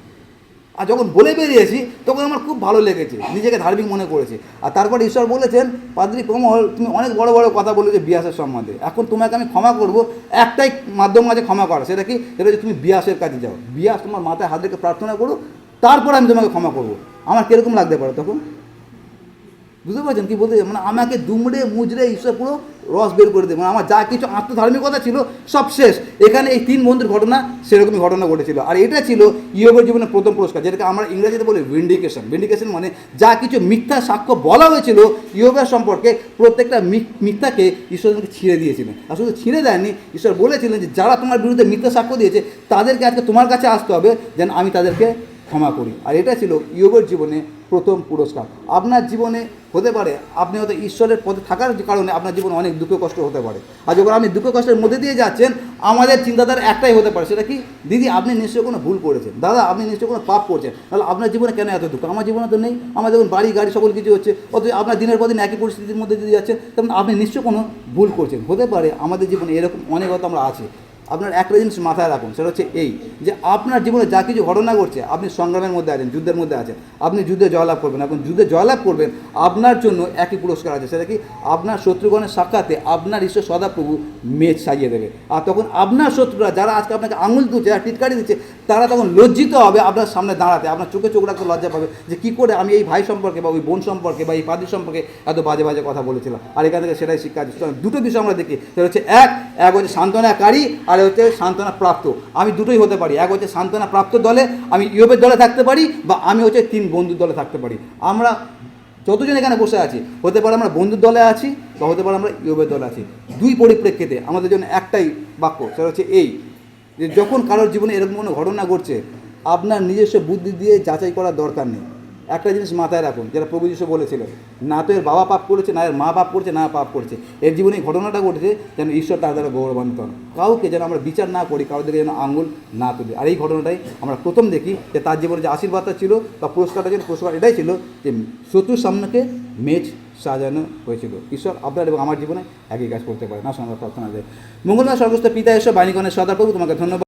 আর যখন বলে বেরিয়েছি তখন আমার খুব ভালো লেগেছে, নিজেকে ধার্মিক মনে করেছি। আর তারপর ঈশ্বর বলেছেন, পাদ্রী কমল তুমি অনেক বড় বড় কথা বলেছো বিয়াসের সম্বন্ধে, এখন তোমাকে আমি ক্ষমা করব, একটাই মাধ্যম আছে ক্ষমা করা। সেটা কি? সেটা হচ্ছে তুমি বিয়াসের কাছে যাও, বিয়াস তোমার মাথায় হাত রেখে প্রার্থনা করো, তারপর আমি তোমাকে ক্ষমা করব। আমার কীরকম লাগতে পারে তখন? বুঝতে পারছেন কি বলতে, মানে আমাকে দুমড়ে মুজড়ে ঈশ্বর পুরো রস বের করে দেবে, মানে আমার যা কিছু আত্মধার্মিকতা ছিল সব শেষ। এখানে এই 3 বন্ধুর ঘটনা সেরকমই ঘটনা ঘটেছিল। আর এটা ছিল ইয়োবের জীবনের প্রথম পুরস্কার, যেটাকে আমরা ইংরেজিতে বলি ভিন্ডিকেশন। ভিন্ডিকেশন মানে যা কিছু মিথ্যা সাক্ষ্য বলা হয়েছিল ইয়োবের সম্পর্কে, প্রত্যেকটা মিথ্যাকে ঈশ্বর তোমাকে ছিঁড়ে দিয়েছিলেন। আর শুধু ছিঁড়ে দেয়নি, ঈশ্বর বলেছিলেন যে যারা তোমার বিরুদ্ধে মিথ্যা সাক্ষ্য দিয়েছে তাদেরকে আজকে তোমার কাছে আসতে হবে, যেন আমি তাদেরকে ক্ষমা করি। আর এটা ছিল ইয়োবের জীবনে প্রথম পুরস্কার। আপনার জীবনে হতে পারে আপনি হয়তো ঈশ্বরের পথে থাকার কারণে আপনার জীবনে অনেক দুঃখ কষ্ট হতে পারে। আর যখন আপনি দুঃখ কষ্টের মধ্যে দিয়ে যাচ্ছেন, আমাদের চিন্তাধারা একটাই হতে পারে, সেটা কি, দিদি আপনি নিশ্চয়ই কোনো ভুল করেছেন, দাদা আপনি নিশ্চয়ই কোনো পাপ করছেন, তাহলে আপনার জীবনে কেন এত দুঃখ? আমার জীবনে তো নেই, আমার যখন বাড়ি গাড়ি সকল কিছু হচ্ছে, অথচ আপনার দিনের পর দিন একই পরিস্থিতির মধ্যে দিয়ে যাচ্ছেন, তখন আপনি নিশ্চয়ই কোনো ভুল করছেন। হতে পারে আমাদের জীবনে এরকম অনেক হয়তো আমরা আছি। আপনার একটা জিনিস মাথায় রাখুন, সেটা হচ্ছে এই, যে আপনার জীবনে যা কিছু ঘটনা ঘটছে, আপনি সংগ্রামের মধ্যে আছেন, যুদ্ধের মধ্যে আছেন, আপনি যুদ্ধে জয়লাভ করবেন। এখন যুদ্ধে জয়লাভ করবেন, আপনার জন্য একই পুরস্কার আছে, সেটা কি, আপনার শত্রুগণের সাক্ষাতে আপনার ঈশ্বর সদাপ্রভু মেজ সাজিয়ে দেবে। আর তখন আপনার শত্রুরা যারা আজকে আপনাকে আঙুল তুলছে, যারা টিটকারি দিচ্ছে, তারা তখন লজ্জিত হবে আপনার সামনে দাঁড়াতে, আপনার চোখে চোখ রাখতে লজ্জা পাবে, যে কী করে আমি এই ভাই সম্পর্কে বা ওই বোন সম্পর্কে বা এই পাদ্রী সম্পর্কে এত বাজে বাজে কথা বলেছিলাম। আর এখান থেকে সেটাই শিক্ষা দিচ্ছে। দুটো বিষয় আমরা দেখি, সেটা হচ্ছে এক হচ্ছে সান্ত্বনাকারী, আর হচ্ছে সান্ত্বনা প্রাপ্ত। আমি দুটোই হতে পারি, এক হচ্ছে সান্ত্বনা প্রাপ্ত দলে, আমি ইয়োবের দলে থাকতে পারি, বা আমি হচ্ছে 3 বন্ধুর দলে থাকতে পারি। আমরা যতজন এখানে বসে আছি, হতে পারে আমরা বন্ধুর দলে আছি, বা হতে পারে আমরা ইয়োবের দলে আছি। দুই পরিপ্রেক্ষিতে আমাদের জন্য একটাই বাক্য, সেটা হচ্ছে এই, যে যখন কারোর জীবনে এরকম কোনো ঘটনা ঘটছে, আপনার নিজস্ব বুদ্ধি দিয়ে যাচাই করার দরকার নেই। একটা জিনিস মাথায় রাখুন, যেটা প্রভু যিশু বলেছিলেন, না তো এর বাবা পাপ করেছে, না এর মা পাপ করেছে, না পাপ করেছে, এর জীবনে এই ঘটনাটা ঘটেছে যেন ঈশ্বর তার দ্বারা গৌরবান্বিত হন। কাউকে যেন আমরা বিচার না করি, কারোর দিকে যেন আঙুল না তুলি। আর এই ঘটনাটাই আমরা প্রথম দেখি, যে তার জীবনে যে আশীর্বাদটা ছিল বা পুরস্কারটা ছিল, পুরস্কার এটাই ছিল যে শত্রুর সামনেকে মেজ সাজানো হয়েছিল। ঈশ্বর আপনার এবং আমার জীবনে একই কাজ করতে পারে না। আমরা প্রার্থনা যায়। মঙ্গলবার স্বর্গস্থ পিতা ঈশ্বর বাণীগণের সদাপ্রভু, তোমাকে ধন্যবাদ।